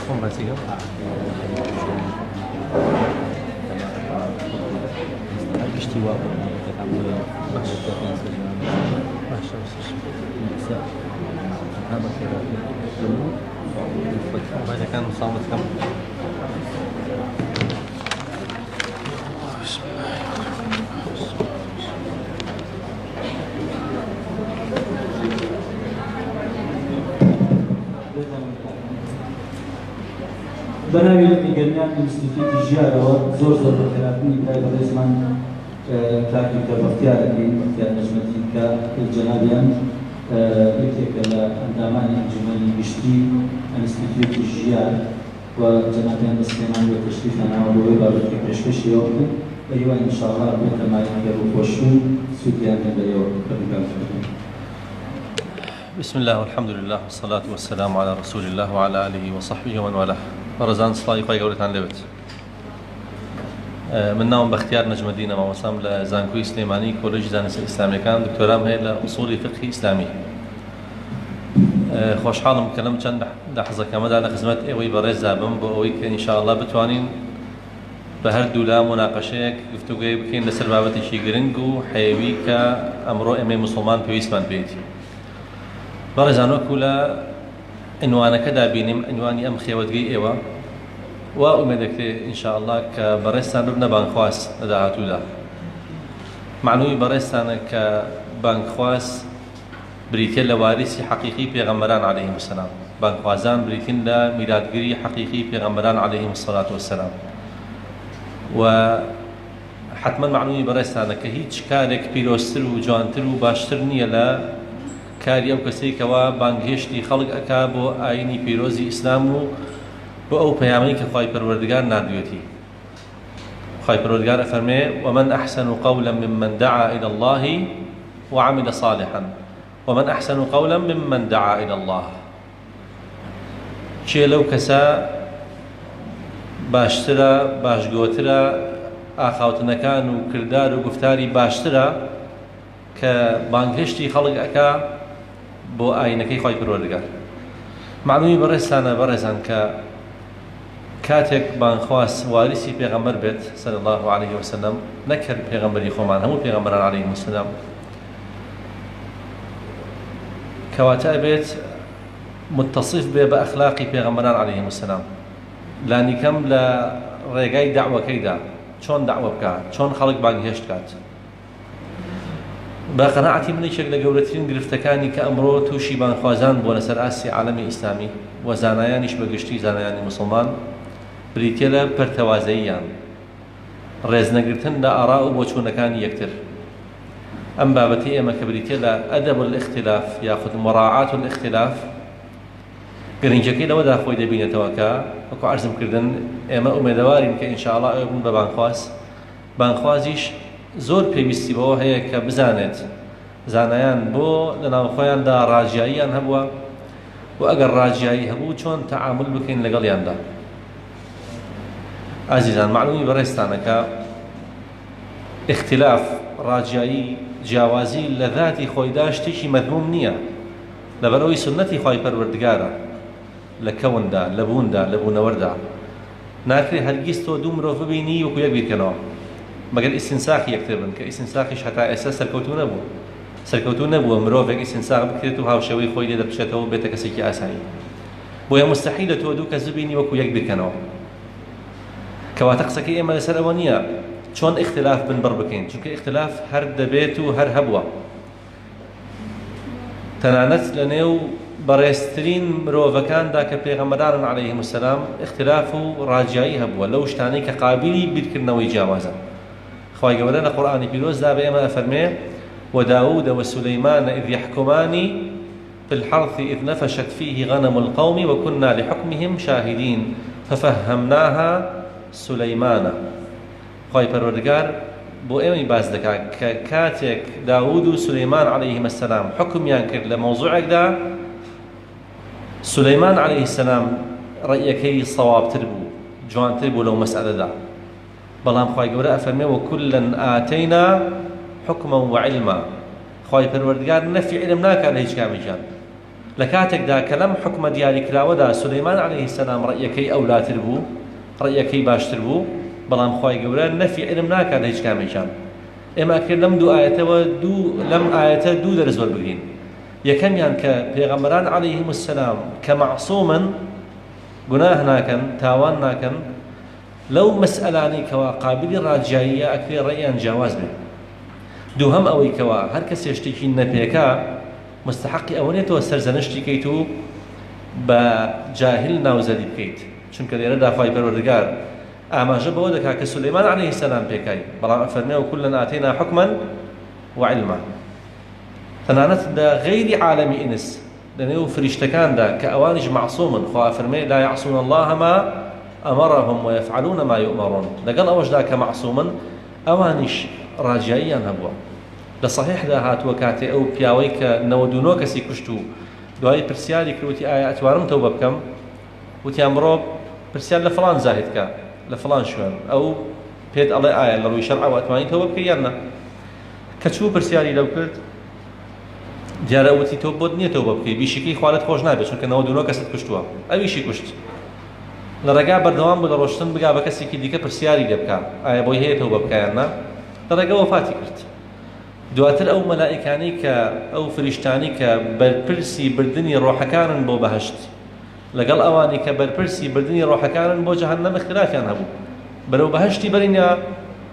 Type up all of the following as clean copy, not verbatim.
خۆم ڕاستیگەم گشتی وا باشەکان مساڵەتەکەم بەناوی گەرمیان ئینستیتوتی ژیارەوە زۆر بەخێراتنی برای بەڕێزمان کاکی کە بەختیارەکەین بەختیار نەژمەتی کە جەنابیان یەکێکە لە ئەندامانی ئەنجومەنی گشتی ئینستیتوتی ژیار و جەنابیان بە سلێمان بە تەشریفانەوە بۆی بابەتی پێشکەشیەوە بکەن بەهیوان ئینشاءالله بێتە مایەکە ڕووخۆشی و سوودیان بەدەرەوە بەڕێگان بکەن. بسم الله والحمد لله والصلاة والسلام على رسول الله وعلى آله وصحبه ومن والاه. بەڕێزان سڵاوی خۆی گەورەتان لەوێت. من ناوم بەختیار نەجمەدینە، مامۆستام لە زانکۆی سلێمانی کۆلێژی زانستی ئیسلامیەکان، دکتۆرام هەیە لە ئوسوڵی فقهی ئیسلامی. خۆشحاڵم کە لەم چەند لەحظەکەمەدا لە خزمەت ئێوەی بەڕێز دابم بۆ ئەوەی کە ئینشاءالله بتوانین بە هەردوو لا موناقەشەیەک گفتوگۆی بکەین لەسەر بابەتێکی گرنگ و حەیوی کە ئەمڕۆ ئێمەی موسڵمان پێویستمان پێیەتی. بەڕێزان وەکو لە عنوانەکەدا بینیم، عنوانی ئەم خێوەتگەی ئێوە وا ئومێدەکرێ ئینشاءالله کە بەڕێستان ببنە بانگخواست لە داهاتوودا. معنووی بەڕێستانە کە بانگخواست بریتە لە واریسی حەقیقی پێغەمبەران عەلەیهیم السەلام. بانگخوازان بریتین لە میلادگری حەقیقی پێغەمبەران عەلەیهیم السەڵات وەسسەلام. و حتمما معنووی بەڕێستانە کە هیچ کارێک پیرۆزتر و جوانتر و باشتر نییە لە کاری ئەو کەسەی کەوا بانگهێشتی خەڵک ئەکا بۆ ئاینی پیرۆزی ئیسلام و بۆ ئەو پەیامەی کە خوای پەروەردگار نردوێتی. خوای پەروەردگار ئەفەرمێ ومن أحسن قولا ممن دعا إلى الله وعمل صالحا ومن أحسن قولا ممن دعا إلى الله. چێ لەو کەسە باشترە، باشگۆترە، ئاخاوتنەکان و کردار و گفتاری باشترە کە بانگهێشتی خەڵک ئەکا بۆ ئاینەکەی خوای پەروەردگار. معنووی بەڕێستانە بەڕێزان کە کاتێک بانگخواست واریسی پێغەمبەر بێت صلی الله عليه وسلم، نەکرد پێغەمبەری خۆمان، هەموو پێغەمبەران عەلەیهیم السەلام، کەواتە ئەبێت متصف بێ بە ئەخلاقی پێغەمبەران عەلەیهیم السەلام. لانیکەم لە ڕێگای داعوەکەیدا چۆن داعوە بکات، چۆن خەڵک بانگهێشت کات. بە قەناعەتی من یەکێک لە گەورەترین گرفتەکانی کە ئەمڕۆ تووشی بانگخوازان بۆ لەسەر ئاسی عالەمی ئیسلامی و زانایانیش بەگشتی زانایانی موسڵمان بریتە لە پەرتەوازەییان، ڕێزنەگرتن لە ئاڕا و بۆچوونەکانی یەکتر. ئەم بابەتی ئێمە کە بریتە لە ئەدەب الاختلاف یاخود مراعات الاختلاف، گرنگەکەی لەوەدا خۆی دەبینێتەوە کە وەکو عەرزم کردن ئێمە ئومێدەوارین کە ئینشاءالله ئەوێ بوون بە بانگخواست. بانگخوازیش زۆر پێویستی بەوە هەیە کە بزانێت زانایان بۆ لە ناوخۆیاندا ڕاجیاییان هەبووە و ئەگەر ڕاجیایی هەبوو چۆن تەعامل بکەین لەگەڵیاندا. ئازیزان، معنووی بەڕێستانە کە اختلاف، ڕاجیایی، جیاوازی لە ذاتی خۆیدا شتێکی مەذموم نییە، لەبەرەوەی سنەتی خوای پەروەردگارە لە کەوندا، لە بووندا، لە بوونەوەردا. ناکرێت هەرگیز تۆ دوو مرۆڤ ببینی وەکو یەک بیرکەنەوە مەگەر ئیستینساخی یەکتر بن، کە ئیستینساخیش هەتا ئێستا سەرکەوتوو نەبووە مرۆڤێک ئیستینساخ بکرێت و هاوشەوەی خۆی لێ دەپشێتەوە بێتە کەسێکی ئاسایی. بۆیە مستەحیلە تۆ دوو کەس ببینی وەکو یەک بیرکەنەوە. کەواتە قسەکەی ئێمە لەسەر ئەوە نییە چۆن اختلاف بنبڕ بکەین، چونکە اختلاف هەر دەبێت و هەر هەبووە. تەنانەت لە نێو بەڕێزترین مرۆڤەکاندا کە پێغەمبەران عەلەیهیم السەلام اختلاف و ڕاجیایی هەبووە لەو شتانەی کە قابلی بیرکردنەوەی جیاوازە. خوای گەورە لە قورئانی پیرۆزدا بە ئێمە ئەفەرمێ وداود وسليمان إذ يحكمان في الحرث إذ نفشت فيه غنم القوم وكنا لحكمهم شاهدين ففهمناها سليمان. خوای پەروەردگار بۆ ئێمەی باس دەکات کە کاتێک داود و سلەیمان عەلەیهیمە السەلام حکمیان کرد لە مەوزوعێکدا، سلەیمان عەلەیهی السەلام ڕەئیەکەی سەوابتر بوو، جوانتر بوو لەو مەسئلەدا. بەڵام خوای گەورە ئەفەرمێ وەکوڵەن ئاتەینا حوکمە وعیلما. خوای پەروەردگار نەفی عیلم ناکات لە هیچ کامێکیان، لكاتك كلام حكم دياري كراودا سليمان عليه السلام رأيكي أو لا تربو رأيكي باش تربو بلام خواهي قولان نفي علم ناكا لهيج كاميشان إما أكيد لم دو آية لم آية دو درز والبقين يكم يعني كبيغمران عليهم السلام كمعصوما قناه ناكن تاوان ناكن لو مسألاني كوا قابل راجعية أكيد رأيان جواز به دوهم أوي كوا هر كس يشتكي نبيكا مستحق أوليته سرزنشتي كيتو بجاهل ناوزلي بكيت چونك ليرة دافاي بالوردقار أما جبه ودكا كسليمان عليه السلام بيكاي بلا أفرميه كلنا آتينا حكما وعلما تنانت دا غير عالم إنس لأنه فريشتكان دا كأوانج معصوما خوا أفرميه لا يعصون الله ما أمرهم ويفعلون ما يؤمرون لقال أوج دا كمعصوما أوانش راجعيا هبوا لصحيح دا هات وكاتي أو بياويك نودونو كسي كشتو دوائي برسيالي كروتي آيات وارم توبة بكم وتي أمروب برسيال لفلان زاهدك لفلان شوان أو بيد الله آية لروي شرع وأتواني توبة بكيانا كتشو برسيالي لو كرت دیارە وتی تۆ بۆت نییە تۆ بە بکەی بیشکی خوالت خۆش نابێت چونکە 99 کەست کوشتووە ئەویشی کوشت لە ڕێگا بەردەوام بوو لە ڕۆشتن بگا بە کەسێکی دیکە پرسیاری لێ بکە ئایا بۆی هەیە تۆ بە بکایان نا لە ڕێگا وەفاتی کرد دواتر ئەو مەلائیکانەی کە ئەو فریشتانی کە بەرپرسی بردننی ڕۆحەکانن بۆ بەهەشت لەگەڵ ئەوانی کە بەرپرسی بردننی ڕۆحەکانن بۆ جەهەنەم اختلافیان هەبوو بەرەو بەهەشتی بەرینە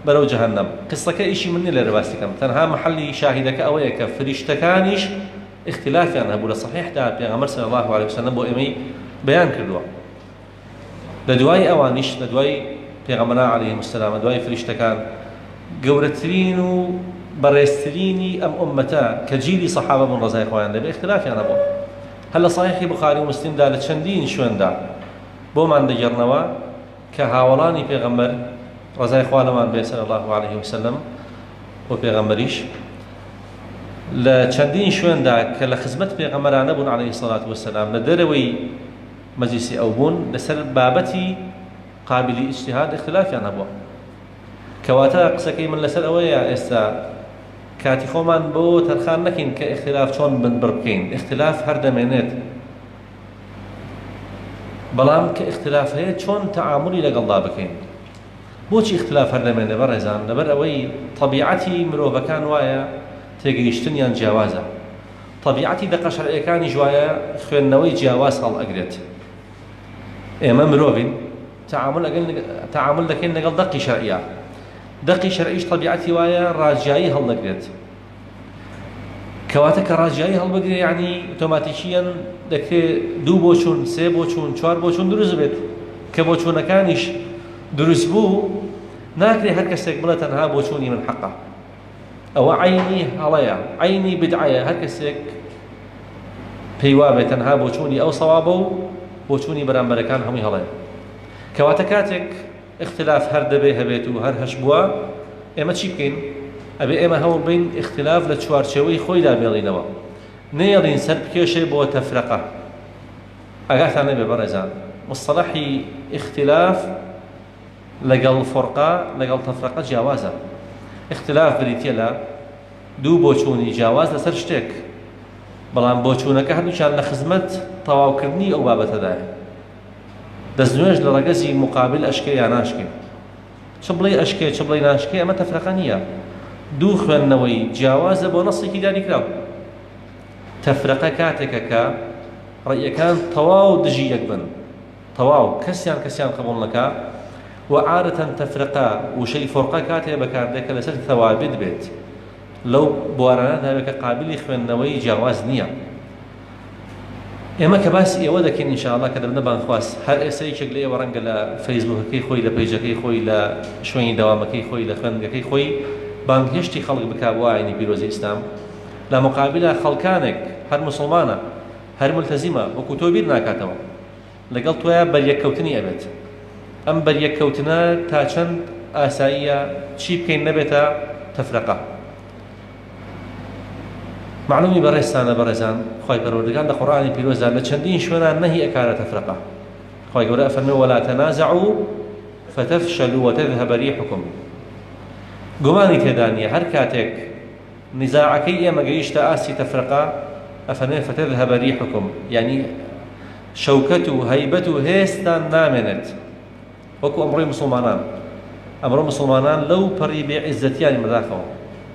بەرەو جەهەنەم قسەکە ئیشی من نیە لێرە باسی دەکەم تەنها محەڵی شاهیدەکە ئەوەیە کە فریشتەکانیش اختلافیان هەبوو لە صحیحدا پێغەمبەر صلی الله عليه وسلم بۆ ئێمەی بەیان کردووە لە دوای ئەوانیش لە دوای پێغەمبەران عەلەیهیم السلام لە دوای فریشتەکان گەورەترین و بەڕێزترینی ئەم ئوممەتە کە جیلی سەحابە بوون ڕەزای خۆیان لەبێ اختلافیان هەبوو هەر لە صحیحی بوخاری و مسلمدا لە چەندین شوێندا بۆمان دەگەڕنەوە کە هاوڵانی پێغەمبەر ڕزای خوا لەمان بێ صلی الله عليه وسلم و پێغەمبەریش لە چەندین شوێندا کە لە خزمەت پێغەمبەرانە بوون عليه الصلاة والسلام لە دەرەوەی مەجلیسی ئەو بوون لەسەر بابەتی قابلی اجتهاد اختلافیان هەبووە کەواتە قسەکەی من لەسەر ئەوەیە ئێستا کاتی خۆمان بۆ تەرخان نەکەین کە اختلاف چۆن بنبڕ بکەین اختلاف هەر دەمێنێت بەڵام کە اختلاف هەیە چۆن تەعاملی لەگەڵدا بکەین بۆچی اختلاف هەر دەمێنێ بەڕێزان لەبەر ئەوەی طەبیعەتی مرۆڤەکان وایە تێگەیشتنیان جیاوازە طەبیعەتی دەقە شەرعیەکانی وایە خوێندنەوەی جیاواز هەڵئەگرێت ئێمە مرۆڤین تەعامل دەکەین لەگەڵ دەقی شەرعیە دەقی شەرعیش طەبیعەتی وایە ڕاجایی هەڵدەگرێت کەواتە کە ڕاجایی هەڵبگرێ یعنی ئۆتۆماتیکیەن دەکرێت 2 بۆ چوون 3 بۆ چوون 4 بۆ چوون دروست بێت کە بۆ چوونەکانیش دروست بوو ناکرێ هەر کەسێک بڵێ تەنها بۆ چوونی من حەقە ئەوە عینی هەڵەیە عینی بدعەیە هەر کەسێک پێی وابێت تەنها بۆ چوونی ئەو سەوابە و بۆ چوونی بەرامبەرەکان هەمووی هەڵەیە کەواتە کاتێک اختلاف هەر دەبێ هەبێت و هەر هەش بووە ئێمە چی بکەین ئەبێ ئێمە هەوڵ بین اختلاف لە چوارچێوەی خۆیدا بێڵینەوە نێڵین سەر بکێشێ بۆ تەفرەقە ئاگاتان نەبێ بەڕێزان مصطلحی اختلاف لەگەڵ فڕقە لەگەڵ تەفرەقە جیاوازە اختلاف بریتە لە 2 بۆ چوونی جیاواز لەسەر شتێک بەڵام بۆ چوونەکە هەردووچیان لە خزمەت تەواوکردنی ئەو بابەتەدایە دەستنوێژ لە ڕەگەزی مقابل ئەشکێ یان ناشکێ چ بڵێ ئەشکێ چ بڵێ ناشکێ ئەمە تەفرەقە نییە 2 خوێندنەوەی جیاوازە بۆ نەسێکی دانیکراو تەفرەقە کاتێکە کە ڕێیەکان تەواو دژی یەک بن تەواو کەسیان قبوڵ نەکا وعادة تفرقة وشيء فرقة كاتية بكاردك لسر ثوابت بيت لو بوارانات هذا قابل خوێندنەوەی جیاواز نییە ئێمە کە باسی ئێوە دەکەین ئینشاءالله کە دەبنە بانخواس هەر ئێسەیەکێک لە ئێوە ڕەنگە لە فەیسبوکەکەی خۆی لە پەیجەکەی خۆی لە شوێنی دەوامەکەی خۆی لە خوێندنگەکەی خۆی بانگهێشتی خەڵک بکا بۆ ئاینی پیرۆزی ئیسلام لە مقابلە خەڵکانێک هەر موسڵمانە هەر ملتەزیمە وەکو تۆ بیر ناکاتەوە لەگەڵ تۆیە بەریەککەوتنی ئەبێت ئەم بەریەککەوتنە تا چەند ئاساییە چی بکەین نەبێتە تەفرەقە معلومی بەڕێستانە بەڕێزان خی پەروەردگار لە قورئانی پیرۆزدا لە چەندین شوێنان نەهی ئەکارە تەفرەقە خی گەورە ئەفەرمێ وەلا تەنازەعوا فتەفشەلوا وتەذهەب ریحکم گومانی تێدا نییە هەر کاتێک نزاعەکەی ئێمە گەیشتە ئاسی تەفرەقە أفنين فتذهب ريحكم يعني شوكته هيبته هيستان نامنت وكو أمري مسلمانان أمر مسلمانان لو بري بعزتيان مداخل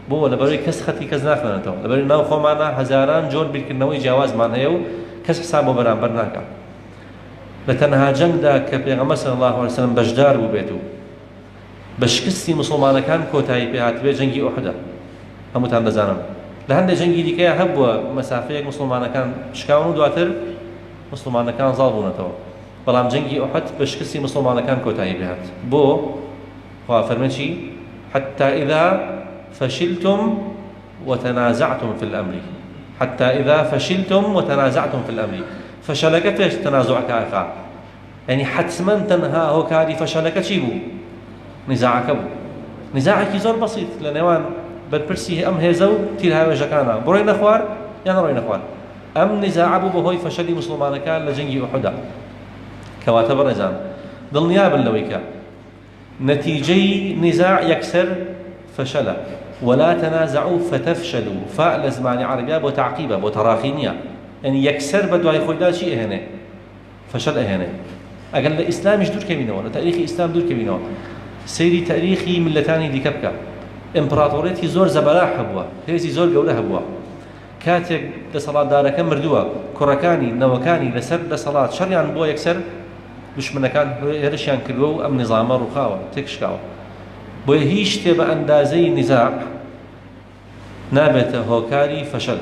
بو لبري كس خطي كز ناخنتو لبري ناو خو معنا هزاران جون بالكنوي جواز مان هيو كس حسابه برابر ناكا لتنها جنگ دا كبيغمبر صلى الله عليه وسلم بجدار بو بيتو بشكستي مسلمان كان كوتاي بهات بي جنگي احد همتان دزانم لهند جنگي ديكا هبوا مسافه مسلمان كان شكاونو دواتر مسلمان كان ظالمونتو بلام جنگي احد بشكستي مسلمان كان كوتاي بهات بو هو فرمشي حتى اذا فشلتم وتنازعتم في الامر حتى اذا فشلتم وتنازعتم في الامر فشلك فيش تنازعك اخا يعني حتما تنهى هوكاري فشلك تشيبو نزاعك بو نزاعك زور بسيط لنوان بربرسي ام هيزو تير هاي وجكانا بروين اخوار يعني روين اخوار ام نزاع ابو بهوي فشلي مسلمان كان لجنجي احدا كواتب الرزان ضل نيابا لويكا نتيجي نزاع يكسر فشل ولا تنازعوا فتفشلوا فاء لزمان عربية بو تعقيبة بو تراخينية يعني يكسر بدو خويدا شيء هنا فشل هنا اقل الاسلام يجدور كبينه ولا تاريخ الاسلام دور كبينه سيري تاريخي ملتاني دي كبكه امبراطوريتي زور زبلاح هبوا هيزي زور جوله هبوا كاتك لصلاة دارك مردوها كركاني نوكاني لسر لصلاة شريان بو يكسر مش من كان هرشيان كلو ام نظام رخاوه تكشكاو بو هيش تبع اندازي نزاع نابته هوكاري فشل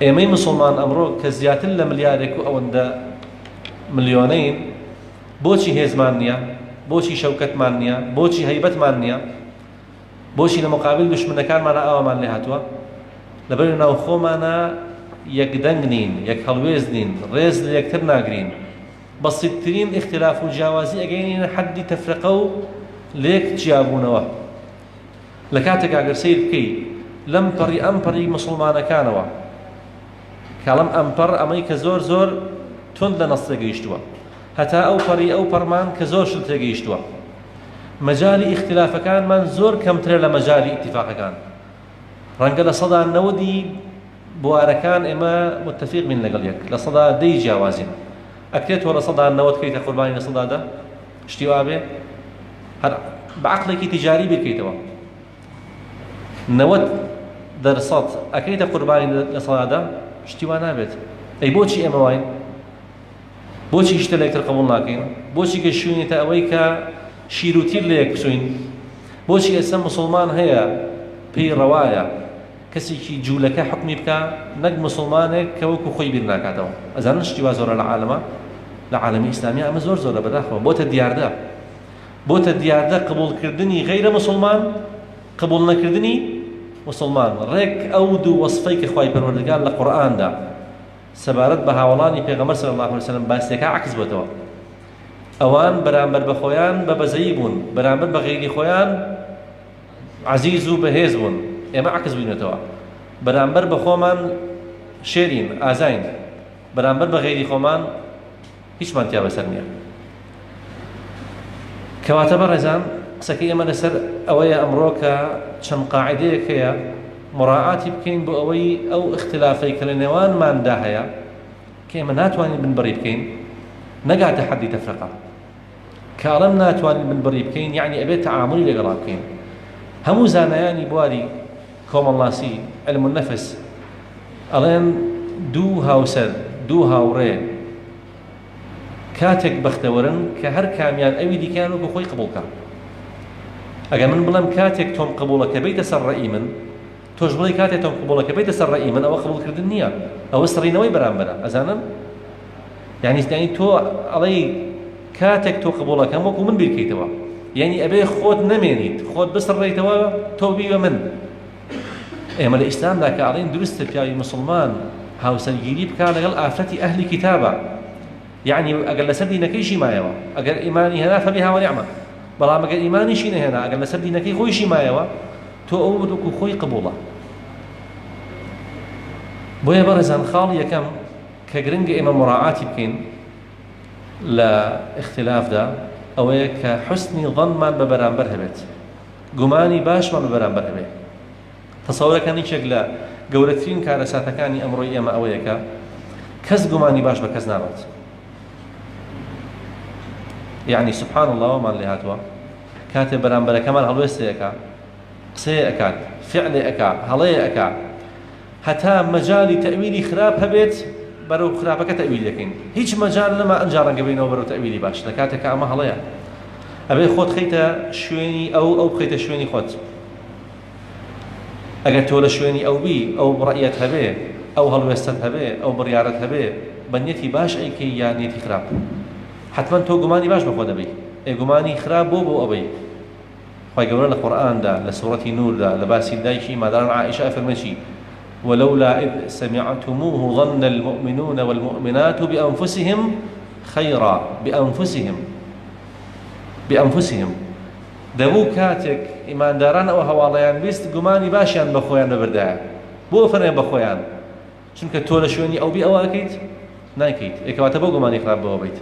ايمي مسلمان امرو كزيات لمليارك او عند مليونين بوشي هيزمانيا بوشي شوكت مانيا بوشي هيبت مانيا بوشي لمقابل دشمن كان معنا او مان لهاتوا لبرنا وخو معنا يقدنين يكحلويزنين ريز ليكتر ناقرين بسيطين اختلاف الجوازي اجين حد تفرقوا ليك تجابونوا لكاتك اگر سيد كي لم بري امبري مسلمان كانوا كلام امبر امريكا زور زور تند لنص گەیشتووە هەتا ئەو پەڕی ئەو پەرمان کە زۆر شت تێگەیشتووە مەجالی ئیختلافەکانمان زۆر کەمترە لە مەجالی ئیتیفاقەکان ڕەنگە لە سەدا 90 بوارەکان ئێمە متفق بین لەگەڵ یەک لە سەدا 10 جیاوازین ئەکرێتەوە لە سەدا 90 کەیتە قوربانی لە سەدا 10 شتی وا بێ هەر بەعەقڵێکی تیجاری بکەیتەوە 90% ئەکەیتە قوربانی لە سەدا 10 شتی وا نابێت ئەی بۆچی ئێمە واین بۆچی شتە لە یەکتر قبوڵ ناکەین بۆچی گەشتوینێتە ئەوەی کە شیر و تیر لە یەک بسوین بۆچی ئێستا مسلمان هەیە پێی ڕەوایە کەسێکی جوولەکە حکمی بکە نەک مسلمانێک کە وەکو خۆی بیر ناکاتەوە ئەزانن شتی وا زۆرە لە عالەمە لە عالەمی ئیسلامی ئەمە زۆر زۆرە بەداخەوە بۆتە دیاردە قبوڵکردنی غەیرە مسلمان قبوڵ نەکردنی مسلمان ڕێک ئەو دوو وەسفەی کە خوای پەروەردگار لە قورئاندا سەبارەت بە هاوڵانی پێغەمبەر صلی الله علیه وسلم باسیەکە عکس بۆتەوە ئەوان بەرامبەر بە خۆیان بە بەزەیی بوون بەرامبەر بە غەیری خۆیان عەزیز و بەهێز بوون ئێمە عکس بووینەتەوە بەرامبەر بە خۆمان شێرین ئازاین بەرامبەر بە غەیری خۆمان هیچمان تیا بەسەر نییە کەواتە بەڕێزان قسەکەی ئێمە لەسەر ئەوەیە ئەمڕۆ کە چەند قاعیدەیەک هەیە مراعاتی بکەین بۆ ئەوەی ئەو اختلافەی کە لە نێوانماندا هەیە کە ئێمە ناتوانین بنبڕی بکەین نەگاتە حەدی تەفرقە کاڵەم ناتوانین بنبڕی بکەین یعنی ئەبێت تەعاملی لەگەڵا بکەین هەموو زانایانی بواری کۆمەڵناسی علم النەفس ئەڵێن دوو هاوسەر دوو هاوڕێ کاتێک بەختەوەرن کە هەر کامیان ئەوی دیکەیان وەکو خۆی قبوڵکە ئەگەر من بڵێم کاتێک تۆم قبوڵەکە بێتە سەر ڕێئی من تۆش بڵێ کاتێک تۆم قبوڵەکە بێتە سەر ڕێئی من ئەوە قبوڵکردن نییە ئەوە سڕینەوەی بەرامبەرە ئەزانن یعنی تۆ ئەڵێ کاتێک تۆ قبوڵەکەم وەکو من بیرکەیتەوە یعنی ئەبێ خۆت نەمێنیت خۆت بسڕێیتەوە تۆ بیوە من ئێمە لە ئیسلامدا کە ئەڵێن دروستە پیاوی مسلمان هاوسەرگیری بکا لەگەڵ ئافرەتی ئەهلی کتابە یعنی ئەگەر لەسەر دینەکەیشی مایەوە ئەگەر ئیمانی هەنا فەبیها وەنیعمە بەڵام ئەگەر ئیمانیشی نەهێنا ئەگەر لەسەر دینەکەی خۆیشی مایەوە تۆ ئەو وەکو خۆی قبوڵە بۆیە بەڕێزان خاڵ یەکەم کە گرنگە ئێمە مراعاتی بکەین لە اختلافدا ئەوەیە کە حوسنی ظەنمان بە بەرامبەر هەبێت گومانی باشمان بە بەرامبەر هەبێت تەسەوورەکان هیچێک لە گەورەترین کارەساتەکانی ئەمڕۆی ئێمە ئەوەیەکە کەس گومانی باش بە کەس نابێت. یعنی سبحان الله ومان لێ هاتووە کاتێ بەرامبەرەکەمان هەڵوێستەیەکە قسەیە ئەکات فعلێ ئەکات هەڵەیە ئەکات هەتا مەجالی تەویلی خراپ هەبێت بەرەو خراپەکە تەویل دەکەین هیچ مەجال لەما ئەنجا ڕەنگە بینەوە بەرەو تەویلی باش لە کاتێکە ئەمە هەڵەیە ئەبێ خۆت خەیتە شوێنی ئەو بخەیتە شوێنی خۆت ئەگەر تۆ لە شوێنی ئەو بی ئەو ڕەئیەت هەبێ ئەو هەڵوێستت هەبێ ئەو بڕیارەت هەبێ بە نیەتی باش ئەیکەی یان نیەتی خراپ حتما تۆ گومانی باش بە خۆ دەبەی گومانی خراپ بۆ ئەوەی خی گەورە لە قورئاندا لە سوورەتی نوردا لە باسی دایکی مادام عائشە فەرمێکی ولولا إذ سمعتموه ظن المؤمنون والمؤمنات بأنفسهم خيرا بأنفسهم دەبوو کاتێک ئیمانداران ئەوە هەواڵەیان بیست گومانی باشیان بە خۆیان بەبردایە بۆ فەرمێ بە خۆیان چونکە تۆ لە شوێنی ئەو بی ئەوە ئەکەیت ناکەیت ئێکەواتە بۆ گومانی خراپ بەوە بیت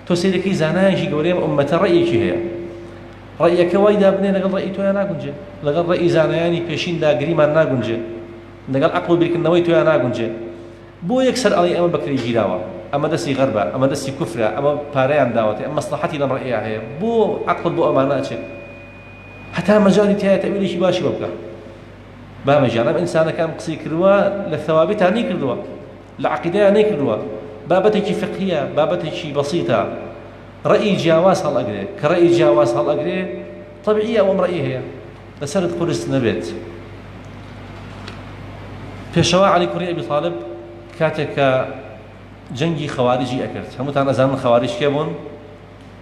تۆ سیرەکەی زانایەکی گەورەی ئومەتە ڕەئیەکی هەیە ڕەئیەکە وای دابنێ لەگەڵ ڕەئی تۆیان ناگونجێ لەگەڵ ڕەئی زانایانی پێشین داگریمان ناگونجێ لەگەڵ عەقڵ و بیرکردنەوەی تۆیان ناگونجێ بۆ یەکسەر ئەڵێ ئەمە بەکرێ گیراوە ئەمە دەستی غەربە ئەمە دەستی کوفرە ئەمە پارەیان داوەتێ ئەمە مەسلەحەتی لەم ڕەئیە هەیە بۆ عەقڵ بۆ ئەمان ناچێت هەتا مەجاڵی تایە تەویلێکی باشی بۆ بکە بامەژیان ئەم ئینسانەکان قسەی کردووە لە ثەوابیتان نەیکردووە لە عەقیدەیان نەیکردووە بابەتێکی فقهیە بابەتێکی بەسیتە ڕەئی جیاواز هەڵئەگرێ کە ڕەئی جیاواز هەڵئەگرێ طەبیعیە ئەوەم ڕەئی هەیە لەسەرت قورس نەبێت پێشەوا عەلی کوڕی ئەبی طالب کاتێک کە جەنگی خەواریجی ئەکرد هەمووتان ئەزانن خەواریج کێ بوون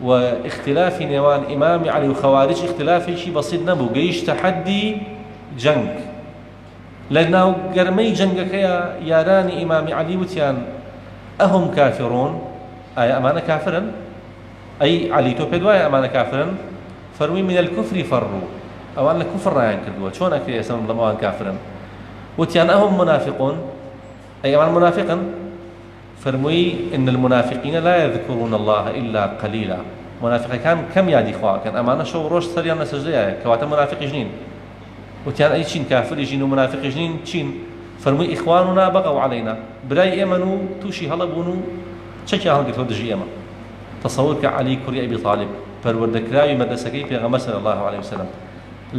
و اختلافی نێوان ئیمامی عەلی و خەواریج اختلافێکی بەسیط نەبوو گەیشتە حەدی جەنگ لە ناو گەرمەی جەنگەکەیە یارانی ئیمامی عەلی وتیان ئەهم کافرون ئایا ئەمانە کافرن ئەی عەلی تۆ پێت وایە ئەمانە کافرن فەرمووی من الكفر فروا ئەوان لە کوفر ڕایان کردووە چۆن ئەکرێ ئێستا لەمەوان کافرن وتیان ئەهم منافقون ئەی ئەمان منافقن فەرمووی إن المنافقين لا يذكرون الله إلا قليلا منافقەکان کەم یادی خواکەن ئەمانە شەو ڕۆژ سەریان لە سەجدەیە کەواتە منافقیش نین وتیان ئەی چین کافریش نین و منافقیش نین چین فەرمووی ئیخواننا بەغەو عەلەینا برای ئێمەن و تووشی هەڵەبوون و چەکیان هەڵگرتووە دژی ئێمە تەسەوور کە عەلی کوڕی ئەبی طالب پەروەردەکراوی مەدرسەکەی پێغەمبەر صلی الله عليه وسلم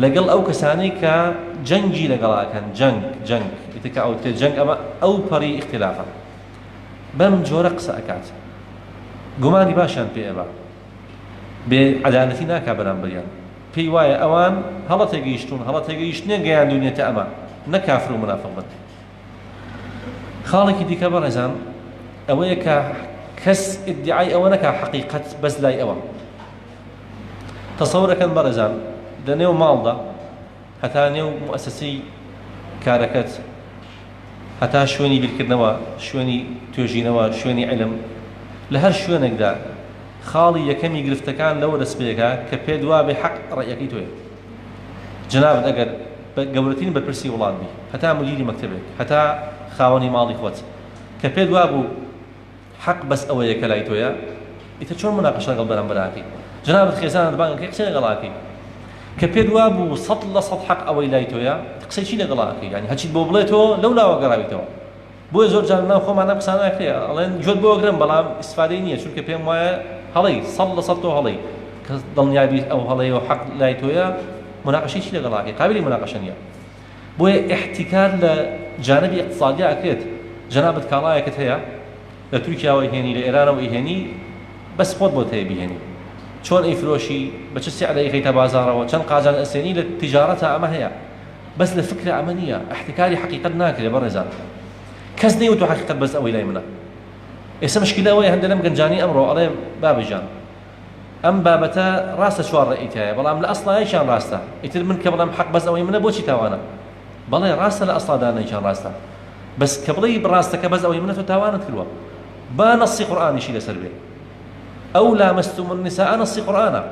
لەگەڵ ئەو کەسانەی کە جەنگی لەگەڵاکەن جەنگ ئیتر کە ئەو جەنگ ئەمە ئەو پەڕی اختلافە بەم جۆرە قسە ئەکات گومانی باشیان پێ ئەبا بێ عەدالەتی ناکا بەرامبەریان پێی وایە ئەوان هەڵەتێگەیشتنیان گەیاندوونیەتە ئەمە نە کافر و منافق بن خاڵێکی دیکە بەڕێزان ئەوەیە کە کەس ئیدعای ئەوە نەکا حەقیقەت بەس لای ئەوە تەسەورەکەن بەڕێزان لە نێو ماڵدا هەتا نێو موەسسەسەی کارەکەت هەتا شوێنی بیرکردنەوە شوێنی توێژینەوە شوێنی عیلم لە هەر شوێنێکدا خاڵی یەکەمی گرفتەکان لەوە دەستپێکە کە پێ دوا بێ حەق ڕەئیەکەی تۆیە جنابت ئەگەر گەورەترین بەرپرسی وڵات بی هەتا مدیری مەکتەبێک هەتا خاوەنی ماڵی خۆت کە پێ دوا بوو حەق بەس ئەوەیە کە لای تۆیە ئیتر چۆن مناقەشە لەگەڵ بەرامبەراکەی جنابت خێزانت بانگەکەی قسەی لەگەڵاکەی کە پێ دوا بوو 100% حەق ئەوەی لای تۆیە قسەی چی لەگەڵاکەی یعنی هەچیت بۆ بڵێ تۆ لەو لاوە گەڕاویتەوە بۆیە زۆر جار ناو خۆمان ئەم قسانە ناکرێ ئەڵێن گوێت بۆ گرم بەڵام ئیسفادەی نییە چونکە پێم وایە هەڵەی 100% تۆ هەڵەی کە دڵنیابی ئەو هەڵەی و حەق لای تۆیە مناقەشەی چی لەگەڵاکەی قابلی مناقەشە نییە بۆیە احتیکار لە جانبی اقتصادی ئەکرێت جەنابەت کاڵایەکت هەیە لە تورکیاوە هێنی لە ئێرانەوە هێنی بەس خۆت بۆ هەیە بیهێنی چۆن ئەیفرۆشی بە چ سعرەی خەیتە بازاڕەوە چەند قاجان ئەسێنی لە تیجارەتە ئەمە هەیە بەس لە فکرە ئەمە نییە احتیکاری حەقیقەت ناکرێ بەڕێزان کەس نەیوت و حەقیقەت بەس ئەوەی لای منە ئێستا مشکلە ئەوەیە هەندێک لەم گەنجانی ئەمڕۆ ئەڵێ بابەجان ئەم بابەتە ڕاستە چوار ڕێئیتایە بەڵام لە ئەسڵایەکیان ڕاستە ئیتر من کە بڵێم حەق بەس ئەوەی منە بۆچی تاوانە بەڵێ ڕاستە لە ئەسڵادانەیەکیان ڕاستە بەس کە بڵێ ڕاستەکە بەس ئەوەی منە تۆ تاوانت کردووە با نەسی قورئانیشی لەسەر بێ ئەو لامەستوم النساء نەسی قورئانە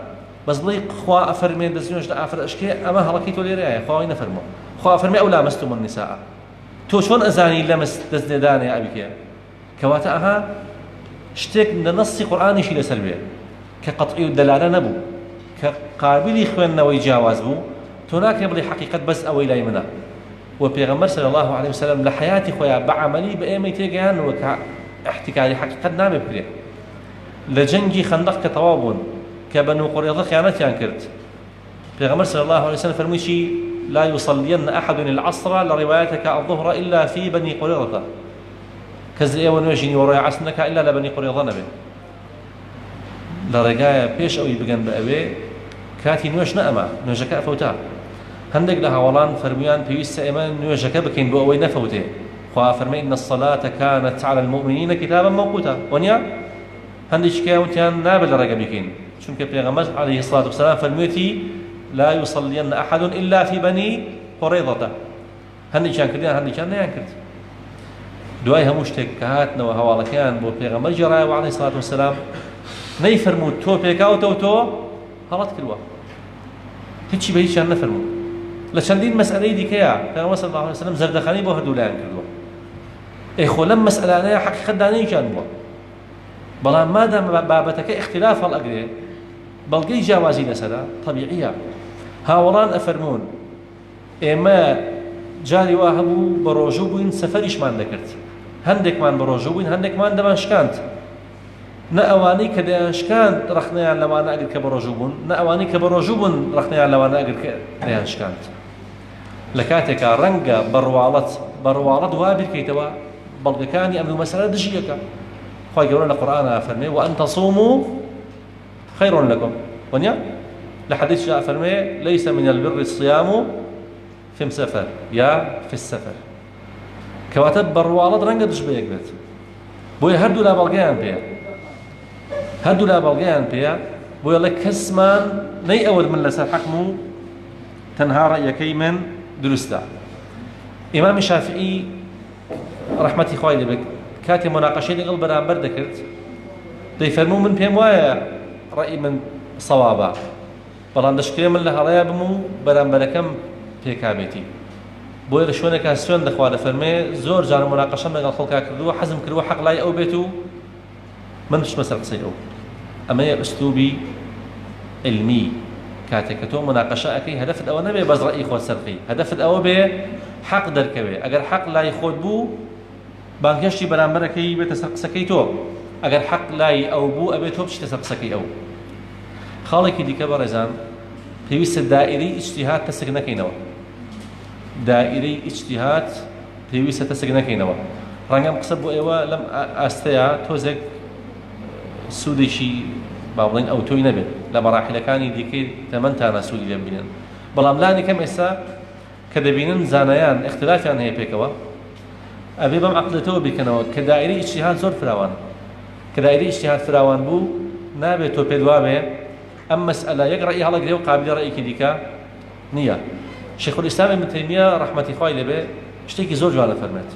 بەس بڵێ خوا ئەفەرمێن دەستنوێژ لە ئافرەت ئەشکێ ئەمە هەڵەکەی تۆ لێرەیە خواوەی نەفەرمووە خوا ئەفەرمێ ئەو لامەستوم النساء تۆ چۆن ئەزانی لەمەس دەست لێدانێ ئەبیکێ کەواتە ئەها شتێک لە نەسی قورئانیشی لەسەر بێ کە قەطعی و دەلالە نەبوو کە قابلی خوێندنەوەی جیاواز بوو تۆ ناکرێ بڵێ حەقیقەت بەس ئەوەی لای منە وبيغمر صلى الله عليه وسلم لحياتي خويا بعملي بأيمي تيجان احتكاري حقيقة نامي بكري لجنجي خندق كطوابون كبنو قريظة خيانتي أنكرت بيغمر صلى الله عليه وسلم فرميشي لا يصلين أحد العصر لروايتك الظهر إلا في بني قريظة كزي ونوجيني ورايا عسنك إلا لبني قريظة نبي لرقايا بيش أوي بقن بأبي كاتي نوش نأما نوجك أفوتا هندق لها ولان فرميان بيوس إيمان نوجك بكين بأوي نفوته خوا فرمي إن الصلاة كانت على المؤمنين كتابا موقوتا ونيا هندش كاونتيان نابل رقبكين شنك بيغمز عليه الصلاة والسلام فرميتي لا يصلين أحد إلا في بني قريظة هندش كان كرديان هندش كان نيان كرد دواي هموش تكهاتنا وهوالكيان بو بيغمز جراي وعليه الصلاة والسلام نيفرمو تو بيكاو تو هلط كلوا هيتشي بهيتشان نفرمو لشندين مسألة دي كيا بيغمز صلى الله عليه وسلم زردخاني بو هدولان كردوا إخو لما مسألة أنا حق خداني كان بو بلان مادام بابتك اختلاف الأقري بلقي جوازي لسلا طبيعية هاولان أفرمون إما جاري واهبو بروجوبين سفريش مان ذكرت هندك مان بروجوبين هندك مان دمانشكانت نأواني كدانشكانت رخنيان لما نأقر كبروجوبون نأواني كبروجوبون رخنيان لما نأقر كدانشكانت لكاتك رنقة بروالت وابر كيتوا بلقي كاني أمنو مسألة دجيكا خوي يقولون القرآن فرمي وأن تصوموا خير لكم ونيا لحديث جاء فرمي ليس من البر الصيام في مسافر يا في السفر كواتب بروالد رنقة دجبيك بيت بوي هردو لا بلقيان بيا هردو لا بلقيان بيا بوي لك كسمان ني أول من لسا حكمو تنهار يكي من درستا إمام الشافعي رحمتي خوي لبك كاتي مناقشة لقل برامبر ذكرت ديفرمو من بيم وايا رأي من صوابا بلان دشكري من لها رأي بمو برامبر كم بيكابيتي بوي لشونا كاسيون دخوانا فرمي زور جانا مناقشة من الخلقا كردو حزم كردو حق لاي أو بيتو من مش مسألة سيئو أما هي أسلوبي علمي كاتي كتو مناقشة أكي هدف الأول نبي بز رأي خود سرقي هدف الأول بي حق دركوي أجر حق لاي خود بو بانكشتي برامبركي بتسقسكي تو اگر حق لاي او بو ابي تو بشي تسقسكي او خالك دي كبرزان بيوس الدائري اجتهاد تسقنكينوا دائري اجتهاد بيوس تسقنكينوا رانغام قصبو ايوا لم استيا توزك سوديشي باولين او توي نبي لمراحل كاني ديكي تمنتانا سودي لبينن بلام لاني كم اسا كدبينن زانيان اختلافان هي بيكوا أبي بام عقلته بكنوا كدائري اجتهاد زور فراوان كدائري اجتهاد فراوان بو نابي تو بيدوابه أما مسألة يقرأ هلا قريو قابل رأيك ديكا نية شيخ الإسلام ابن تيمية رحمة الله عليه اشتكي زوج على فرمات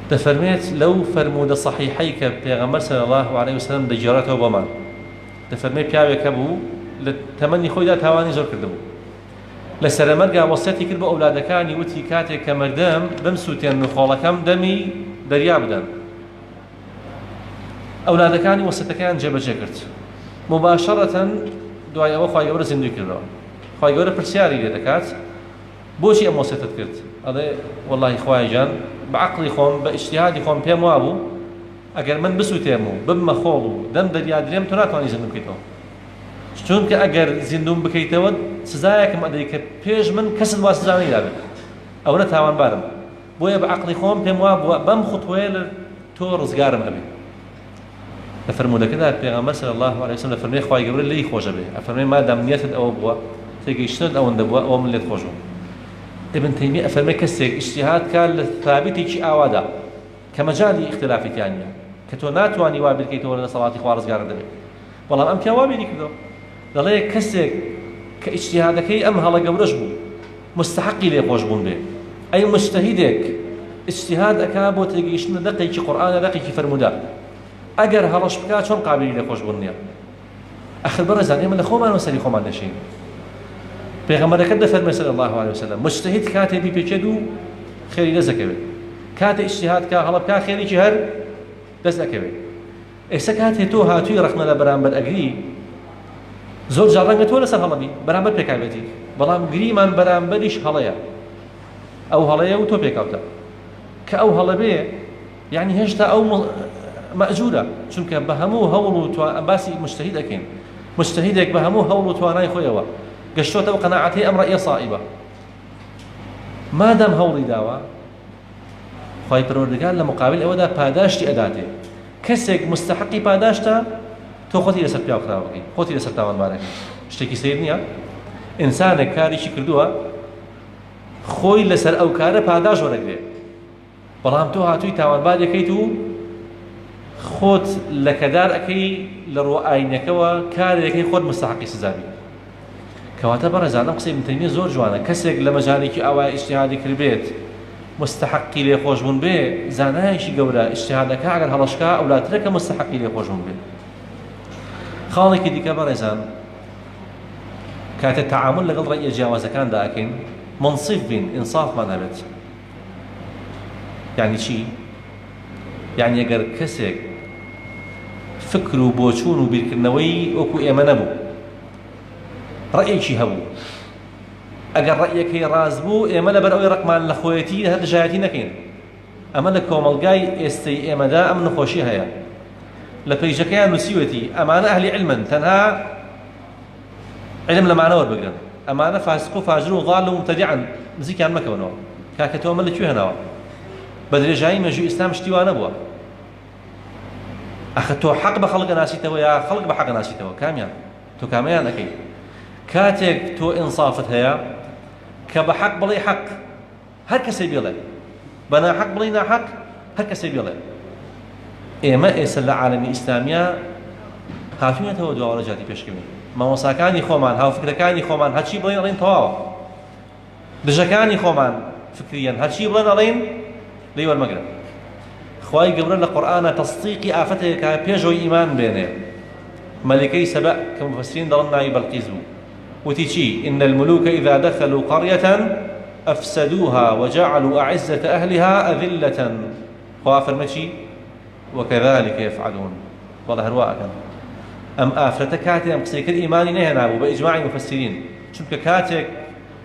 تفرميت لو فرمود صحيحيك بيغمر صلى الله عليه وسلم دجارته وبمان تفرميت بياوي كبو لتمني خوي دات هواني زور كردبو لسر مرقا وصيتي كرب أولادكاني وتي كاتي كمردام بمسوتين نخولكم دمي دريا بدن أولادكاني وصيتكان جيب جاكرت مباشرة دعاء أبو خواهي قبر زندوي كردوا خواهي قبر برسياري لدكات بوشي أم وصيتت كرت هذا والله خواهي جان بعقلي خوم باجتهادي خوم بيمو أبو أجر من بسوتيمو بما خولو دم دريا دريم تناتواني زندوم كيتو چونکە ئەگەر زیندوم بکەیتەوە سزایەکم ئەدەی کە پێش من کەسم وا سزا نەیدابێت ئەوە تاوانبارم بۆیە بە عەقڵی خۆم پێم وا بووە بەم خوتوەیە لە تۆ ڕزگارم ئەبێ لە فەرموودەکەدا پێغەمبەر صلی الله علیه وسلم لە فەرمووی خوای گەورە لی خۆشە بێ ئەفەرمێ مادام نیەتت ئەوە بووە تێگەیشتنت ئەوەندە بووە ئەوە من لێت خۆش بووم ابن تەیمیە ئەفەرمێ کەسێک ئیجتیهاد کات لە ثابتێکی ئاوادا کە مەجالی ئیختلافێکیان نییە کە تۆ ناتوانی وا بکەیتەوە لە سەڵاتی خوا ڕزگارت دەبێت بەڵام ئەم پیا وا بینی کردەوە دەڵێ کەسێک کە ئیجتیهادەکەی ئەم هەڵە گەورەش بوو مستحقی لێ خۆش بوون بێ ئەی مجتەهیدێک ئیجتیهاد ئەکا بۆ تێگەیشتنە دەقێکی قورئانە دەقێکی فەرموودا ئەگەر هەڵەش بکات چۆن قابلی لێ خۆش بوون نییە ئەخر بەڕێزان ئێمە لە خۆمانەوە سەری خۆمان دەشین پێغەمبەرەکەت دەفەرمێ صلی الله علیه وسلم مجتەهید کاتێ بیپێچێت و خێری دەست دەکەوێت کاتێ ئیجتیهاد کا هەڵە بکا خێریکی هەر دەست دەکەوێت ئێستا کاتێ تۆ هاتووی ڕەخنە لە بەرامبەر ئەگری زۆر جار ڕەنگە تۆ لەسەر هەڵەبی بەرامبەر پێکاوێتی بەڵام گریمان بەرامبەریش هەڵەیە ئەو هەڵەیە و تۆ پێکەوتە کە ئەو هەڵە بێ یعنی هێشتا ئەو مەئجورە چونکە بە هەموو هەوڵ و باسی مجتهید دەکەین مجتهیدێک بە هەموو هەوڵ و توانای خۆیەوە گەشتۆتە ئەو قەناعەتەی ئەم ڕەئیە صائبە مادام هەوڵی داوە خوای پەروەردگار لە مقابل ئەوەدا پاداشتی ئەداتێ کەسێک مستحقی پاداشتە تۆ خۆتی لەسەر پیاوخراوەکەی خۆتی لەسەر تاوانبارەکەی شتێکی سیر نییە ئینسانێک کاریشی کردووە خۆی لەسەر ئەو کارە پاداش وەرەگرێ بەڵام تۆ هاتووی تاوانبارەکەیت و خۆت لە کەدار ئەەکەی لە ڕۆ ئاینەکەوە کارێکەکەی خۆت مستحقی سزابی کەواتە بەڕێزان ئەم قسەی ابن تەیمیە زۆر جوانە کەسێک لە مەجالێکی ئاوای ئیجتیهادی کردبێت مستحقی لێخۆشبوون بێ زانایشی گەورە ئیجتیهادەکە ئەگەر هەڵەشکا ئەولاترە کە مستحقی لێخۆشبوون بێ خاڵێکی دیکە بەڕێزان کاتە تەعامل لەگەڵ ڕەئیە جیاوازەکاندا ئەکەین منصف بین ئینصافمان هەبێت یعنی چی؟ یعنی ئەگەر کەسێک فکر و بۆچوون و بیرکردنەوەی وەکو ئێمە نەبوو ڕەئیەکی هەبوو ئەگەر ڕەئیەکەی ڕاز بوو ئێمە لەبەر ئەوەی ڕقمان لە خۆیەتی هەر دژایەتی نەکەین ئەمە لە کۆمەڵگای ئێستەی ئێمەدا ئەم نەخۆشی هەیە لە پەیژەکەیان نووسیوەتی ئەمانە ئەهلی علمن تەنها علم لەمانە وەربگرن ئەمانە فاسق و فاجر و ضال و مبتەدیعن نزیکیان مەکەونەوە کاکە تۆ ئەمە لەکوێ هێناوە بە درێژایی مێژووی ئیسلام شتی وا نەبووە ئەخە تۆ حەق بە خەڵک ناسیتەوە یا خەڵک بە حەق ناسیتەوە کامیان تۆ کامیان ئەەکەی کاتێک تۆ ئینصافت هەیە کە بە حەق بڵێ حەق هەر کەسێ بێڵێ بە ناحەق بڵێ ناحەق هەر کەسێ بێڵێ ئێمە ئێستا لە عالەمی ئیسلامیە هاتوونەتەوە دواوە جاتی پێشکەوتن مامۆساکانی خۆمان هاوفکرەکانی خۆمان هەرچی بڵێن ئەڵێن تەواوە دژەکانی خۆمان فکریەن هەرچی بڵێن ئەڵێن لێی وەرمەگرن خوای گەورە لە قورئانە تەصدیقی ئافەتێکە پێشەوەی ئیمان بێنێ مەلکەی سەبە کە مفەسرین دەڵێن ناوی بەلقیس بوو وتی چی إن الملوك إذا دخلوا قرية أفسدوها وجعلوا أعزة أهلها أذلة خوا فەرمەچی وكذلك يفعلون والله هەرواکەن ئەم ئافرەتە کاتێک ئەم قسەی کرد ئیمانی نەهێنابوو بە ئیجماعی مفەسرین چونکە کاتێک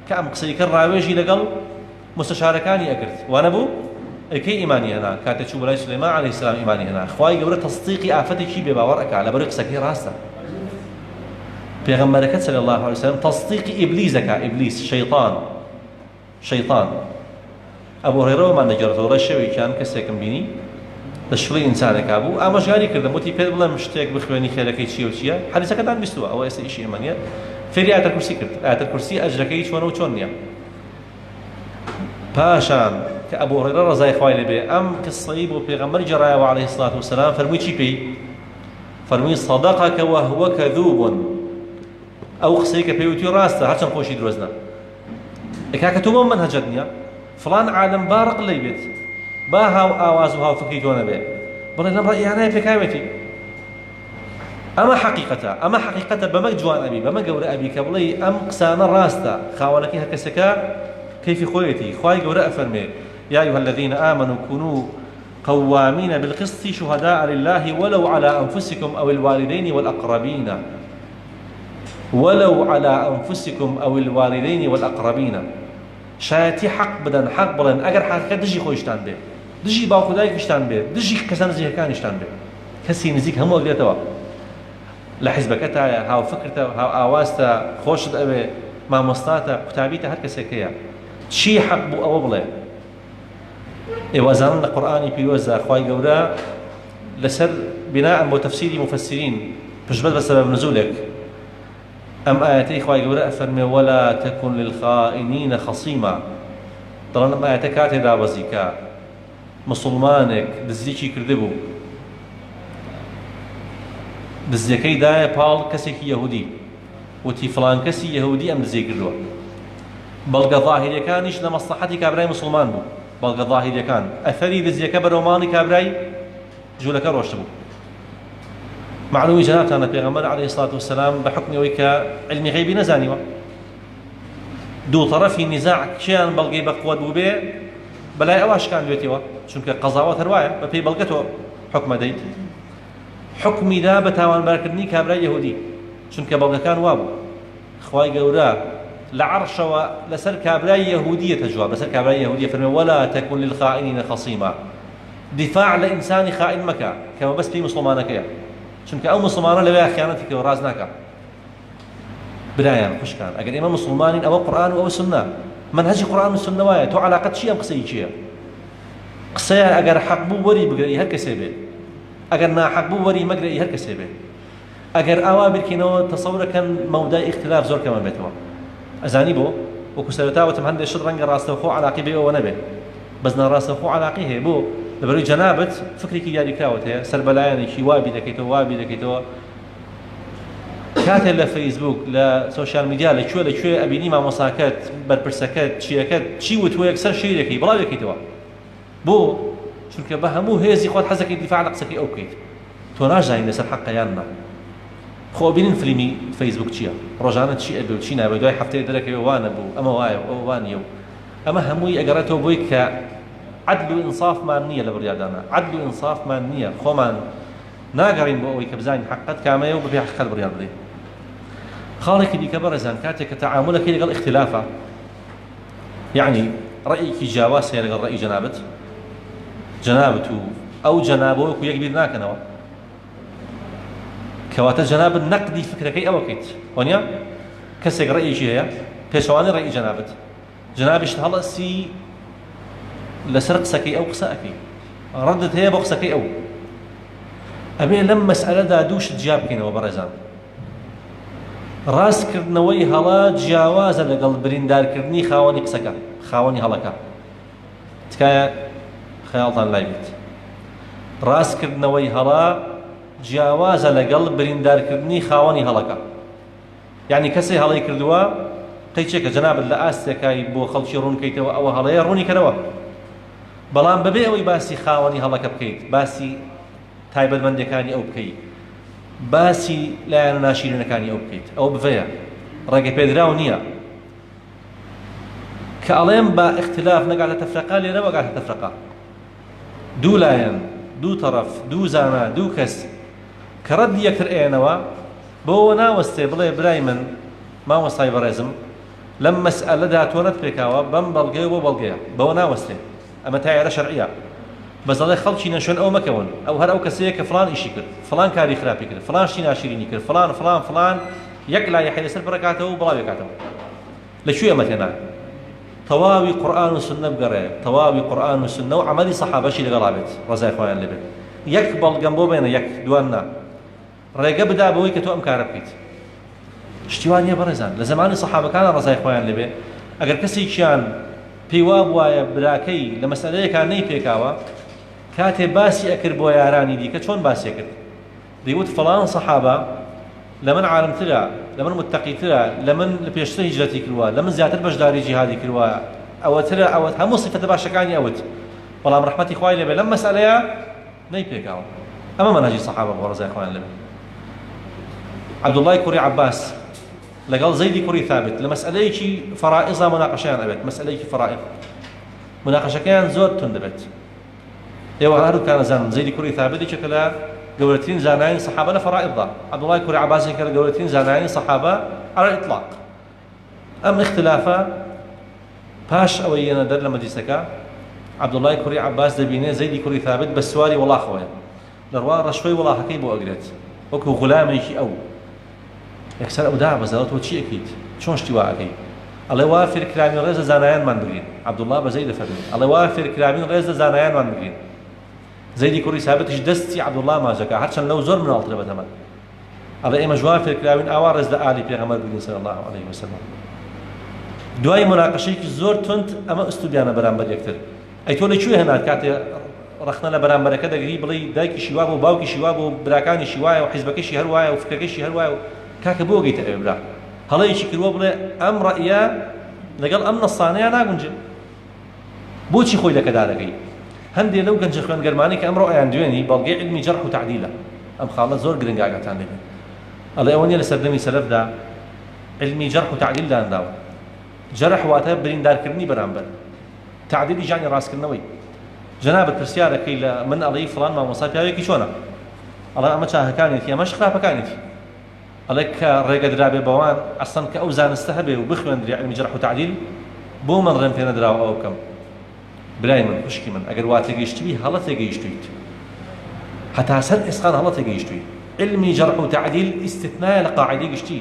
کە ئەم قسەی کرد ڕاوێژی لەگەڵ مستەشارەکانی ئەکرد وانە بوو ئەکەی ئیمانی هێنا کاتێک چوو بەلای سولەیمان عەلەیهی السلام ئیمانی هێنا خوای گەورە تەصدیقی ئافەتێکی بێباوەڕ ئەکا لەبەرەوەی قسەکەی ڕاستە پێغەمبەرەکە صلی الله عليه وسلم تەصدیقی ئیبلیس دەکا ئیبلیس شەیطان ئەبو هورەیرەوەمان دەگێڕێتەوە ڕێ شەوێکیان کەسێکم بینی لە شڵی ئینسانێکا بوو ئاماژگاری کردم وتی پێت بڵێم شتێک بخوێنی خێرەکەی چییە و چییە حەدیسەکەتان بیستووە ئەوە ئێستا ئیشی ئێمە نییە فێری ئایەتە کورسی کرد ئایەتە کورسی ئەجرەکەی چۆنە و چۆن نییە پاشان کە ئەبو هورەیرە ڕەزای خوای لێبێ ئەم قسەی بۆ پێغەمبەر جێڕایەوە عەلەیهی السڵاتو وەسەلام فەرمووی چی پێی فەرمووی صەدەقەکە وەهوە کەذوب ئەو قسەی کە پێوتی ڕاستە هەرچەند خۆشی درۆزنە کاکە تۆ بۆ منهەجەت نییە فڵان عالم بارق لێی بێت با هاو ئاواز و هاو فکری تۆ نەبێ بڵێ لەم ڕەئیانەیە پێکاوێتی ئەمە حەقیقەتە بەمە جوان ئەبی بەمە گەورە ئەبی کە بڵێ ئەم قسانە ڕاستە خاوەنەکەی هەر کەسەکە كيف خويتي خواي قورا أفرمي يا أيها الذين آمنوا كونوا قوامين بالقسط شهداء لله ولو على أنفسكم أو الوالدين والأقربين شایەتی حەق بدەن حەق بڵێن ئەگەر حەقەکە دژی خۆیشتان بێ دژی باوکو دایکیشتان بێ دژی کەسان نزیکەکانیشتان بێ کەسی نزیک هەموو ئەگرێتەوە لە حیزبەکەتایە هاوفکرتە هاو ئاوازتە خۆشت ئەوێ مامۆستاتە قوتابیتە هەر کەسێکەیە چی حەق بوو ئەوە بڵێ ئێوەزانن لە قورئانی پیرۆزدا خوای گەورە لەسەر بناء بۆ تەفسیری مفەسرین پشتبەت بە سەبەب نزولێک ئەم ئاەتەی خوای گەورە ئەفەرمێ ولا تكن للخائنين خصيما دەڵێن ئەم ئاەتە کاتێدا بەزیکە مسڵمانێک دزیکی کردبوو دزیەکەی دایە پاڵ کەسێکی یەهودی وتی فڵان کەسی یەهودی ئەم دزی کردووە بەڵگە ظاهریەکانیش لە مەسلحەتی کابرای مسلمان بوو بەڵگە ظاهریەکان ئەثەری دزیەکە بەرەو ماڵی کابرای جوولەکە ڕۆشت بوو معلومی جەنابتانە پێغەمبەر عەلەیهی السڵاتو وەسەلام بە حوکمی ئەوەی کە علمی غەیبی نەزانیوە دوو تەرەفی نیزاع کێیان بەڵگەی بەقووەت بوو بێ بەلای ئەوە شکاندوێتەوە چونکە قەزاوەت هەروایە بە پێی بەڵگەتەوە حوکمە دەیت حوکمیدا بە تاوانبارکردنی کابرای یەهودی چونکە بەڵگەکان وا بوو خوای گەورە لعرشوا لسر كابراي يهودية تجواب لسر كابراي يهودية فرمي ولا تكن للخائنين خصيما دفاع لإنسان خائن مكا كما بس في مسلمانك يا چونك أو مسلمان لبيا خيانتك ورازناك برايان خوش كان أجر إمام مسلمان أو قرآن أو سنة منهج قرآن والسنة وايا تو علاقة شيء أم قصي شيء قصيا أجر حق بو وري بقرأي هر كسبه أجر نا حق بو وري مقرأي هر كسبه أجر أوابر كينو تصور كان موضع اختلاف زور كمان بيتوا أزاني بو وكسرتها وتمهند الشط رنج راسه وخو علاقي به ونبه بزنا راسه وخو علاقيه بو لبروي جنابة فكري كي ياري كراوته سربلايان شي وابي دكيتو كاتل لفيسبوك لسوشيال ميديا لشوي أبيني مع مساكات بربرسكات شيكات شي وتوي أكثر شيء لكي بلا دكيتوا بو شو كبهمو هزي خود حزك الدفاع عن قصك أو كيت توناجا إن سر حق ياننا خو بين فيلمي فيسبوك شيا رجعنا شيء أبو شيء نبي دوي حفتة درك وانا بو أما وايو أو وانيو أما هموي أجرته بويك عدل وإنصاف مانية لبريادنا عدل وإنصاف مانية خمان ناقرين بوي كبزاني حقت كما يو ببيع حق البرياد دي خالك دي كبرزان كاتك تعاملك لقى الاختلافة يعني رأيك جاواز هي لقى الرأي جنابته أو جنابه يكبر ناكنا كواتا جناب النقدي فكرك أي أوكيت ونيا كسر رأي شيء هي بيشواني رأي جنابت جنابش هلا سي لسرق سكي أو قساكي ردت هي بقسكي أو أبي لما مسألة دادوش تجابكين وبرزان راس كرنوي هلا جواز لقل بريندار كرني خاوني قسكا خاوني هلاكا تكايا خيالتان لايبت راس كرنوي هلا جواز لقل بريندار كرني خاوني هلاكا يعني كسي هلا يكردوا قيتشك جناب اللاستكاي بو خلشي رون كيتوا او هلا روني كنوا بلان ببي اوي باسي خاوني هلاكا بكيت باسي تايبل من دكاني او بكيت باسي لا ناشيرين كاني او بكيت او بفيا راقي بيدراونيا كألين با اختلاف نقعد تفرقا لنا وقعد تفرقا دو لاين دو طرف دو زانا دو كس كرد يكتر اينوا بو ناوستي بلاي برايمن ما وصاي برازم لما مسألة دا تونت بكاوا بم بلقيا وبلقيا بو ناوستي اما تايرة شرعية بس الله خلشي نشون او مكون او هر او كسيك فلان اشي كر فلان كاري خرابي كر فلان شي ناشريني كر فلان يقلا يحيى سر بركاته وبلا بكاته لشو يمتنا طواوي قرآن والسنة بقرأ طواوي قرآن والسنة وعملي صحابة شي لقرابت رزاق خوان لبن يقبل جنبو بينا يك دواننا ريقا بدا بوي كتو امكار بكيت اشتوانيا برزان لزمان الصحابة كان رزاق خوان لبن اگر كسي كان بيواب وايا براكي لمسألة كان ني بيكاوا كاتب باسي اكر بو ياراني دي كتشون باسي اكر ديوت فلان صحابة لمن عالم ترى لمن متقي ترى لمن لبيشتري هجرتي كروا لمن زيادة بجداري جهادي كروا او ترى او هم صفة باشكاني اوت والله من رحمتي خوالي لبي لما مسألة ني بيكاوا اما منهج الصحابة ورزاق اخوان لبي عبد الله كوري عباس لقال زيدي كوري ثابت لمسألة شي فرائضها مناقشان ابد مسألة فرائض مناقشة كان زود تندبت ايوا هارو كان زان زيدي كوري ثابت شكلها قولتين زاناين صحابة لفرائض عبد الله كوري عباس كان قولتين زاناين صحابة على الإطلاق أم اختلافا باش أوينا در لما ديسكا عبد الله كوري عباس دبينه زيدي كوري ثابت بس سواري والله خويا لروار رشوي والله حكي بو أقريت وكو غلام شي أو يكسر أو دعوة زالت وشي أكيد شون اشتواء أكيد الله وافر كلامي رئيس زاناين من بقين عبد الله بزيد فرمي الله وافر كلامي رئيس زاناين من بقين زيدي كوري ثابتش دستي عبد الله ما زكا حتى لو زور من الطلبة تمام على اي مجوار في الكلاوين اوارز لآلي بيغمبر بن صلى الله عليه وسلم دواي مناقشه كي زور تنت اما استوديانا برامبر يكتر اي تولي شو هنا كاتي رخنا لبرامبر كذا قريب لي دايكي شوابو باوكي شوابو براكاني شوايه وحزبكي شي هروايه وفككي شي هروايه كاك بوغي تقبلا هلا يشي كرو بلا ام رايا لقال ام نصانيا ناقنج بوشي خوي لك دارقي هندي لو كان شيخان جرماني كأمر رأي عندويني بلقي علمي جرح وتعديله أم خالد زور قرنقا قاعد لي الله يواني لسردمي سلف دا علمي جرح وتعديل دا نداو جرح واتها برين دار كرني برامبر تعديل جاني راس كرنوي جناب الكرسيارة كي من الله فلان ما مصاب ياوي كي شونا الله أما شاه كانت يا مش خلافة كانت هەڵێک کە ڕێگە درابێ بەوان ئەسڵەن کە ئەو زانستە هەبێ و بخوێندرێ علمی جەرح و تعدیل بۆ من ڕێم پێ نەدراوە ئەو بکەم برای من خوشکی من ئەگەر وا تێگەیشتوی هەڵە تێگەیشتویت هەتا سەر ئێسقان هەڵە تێگەیشتوی علمی جەرح و تعدیل ئیستثنایە لە قاعیدەی گشتی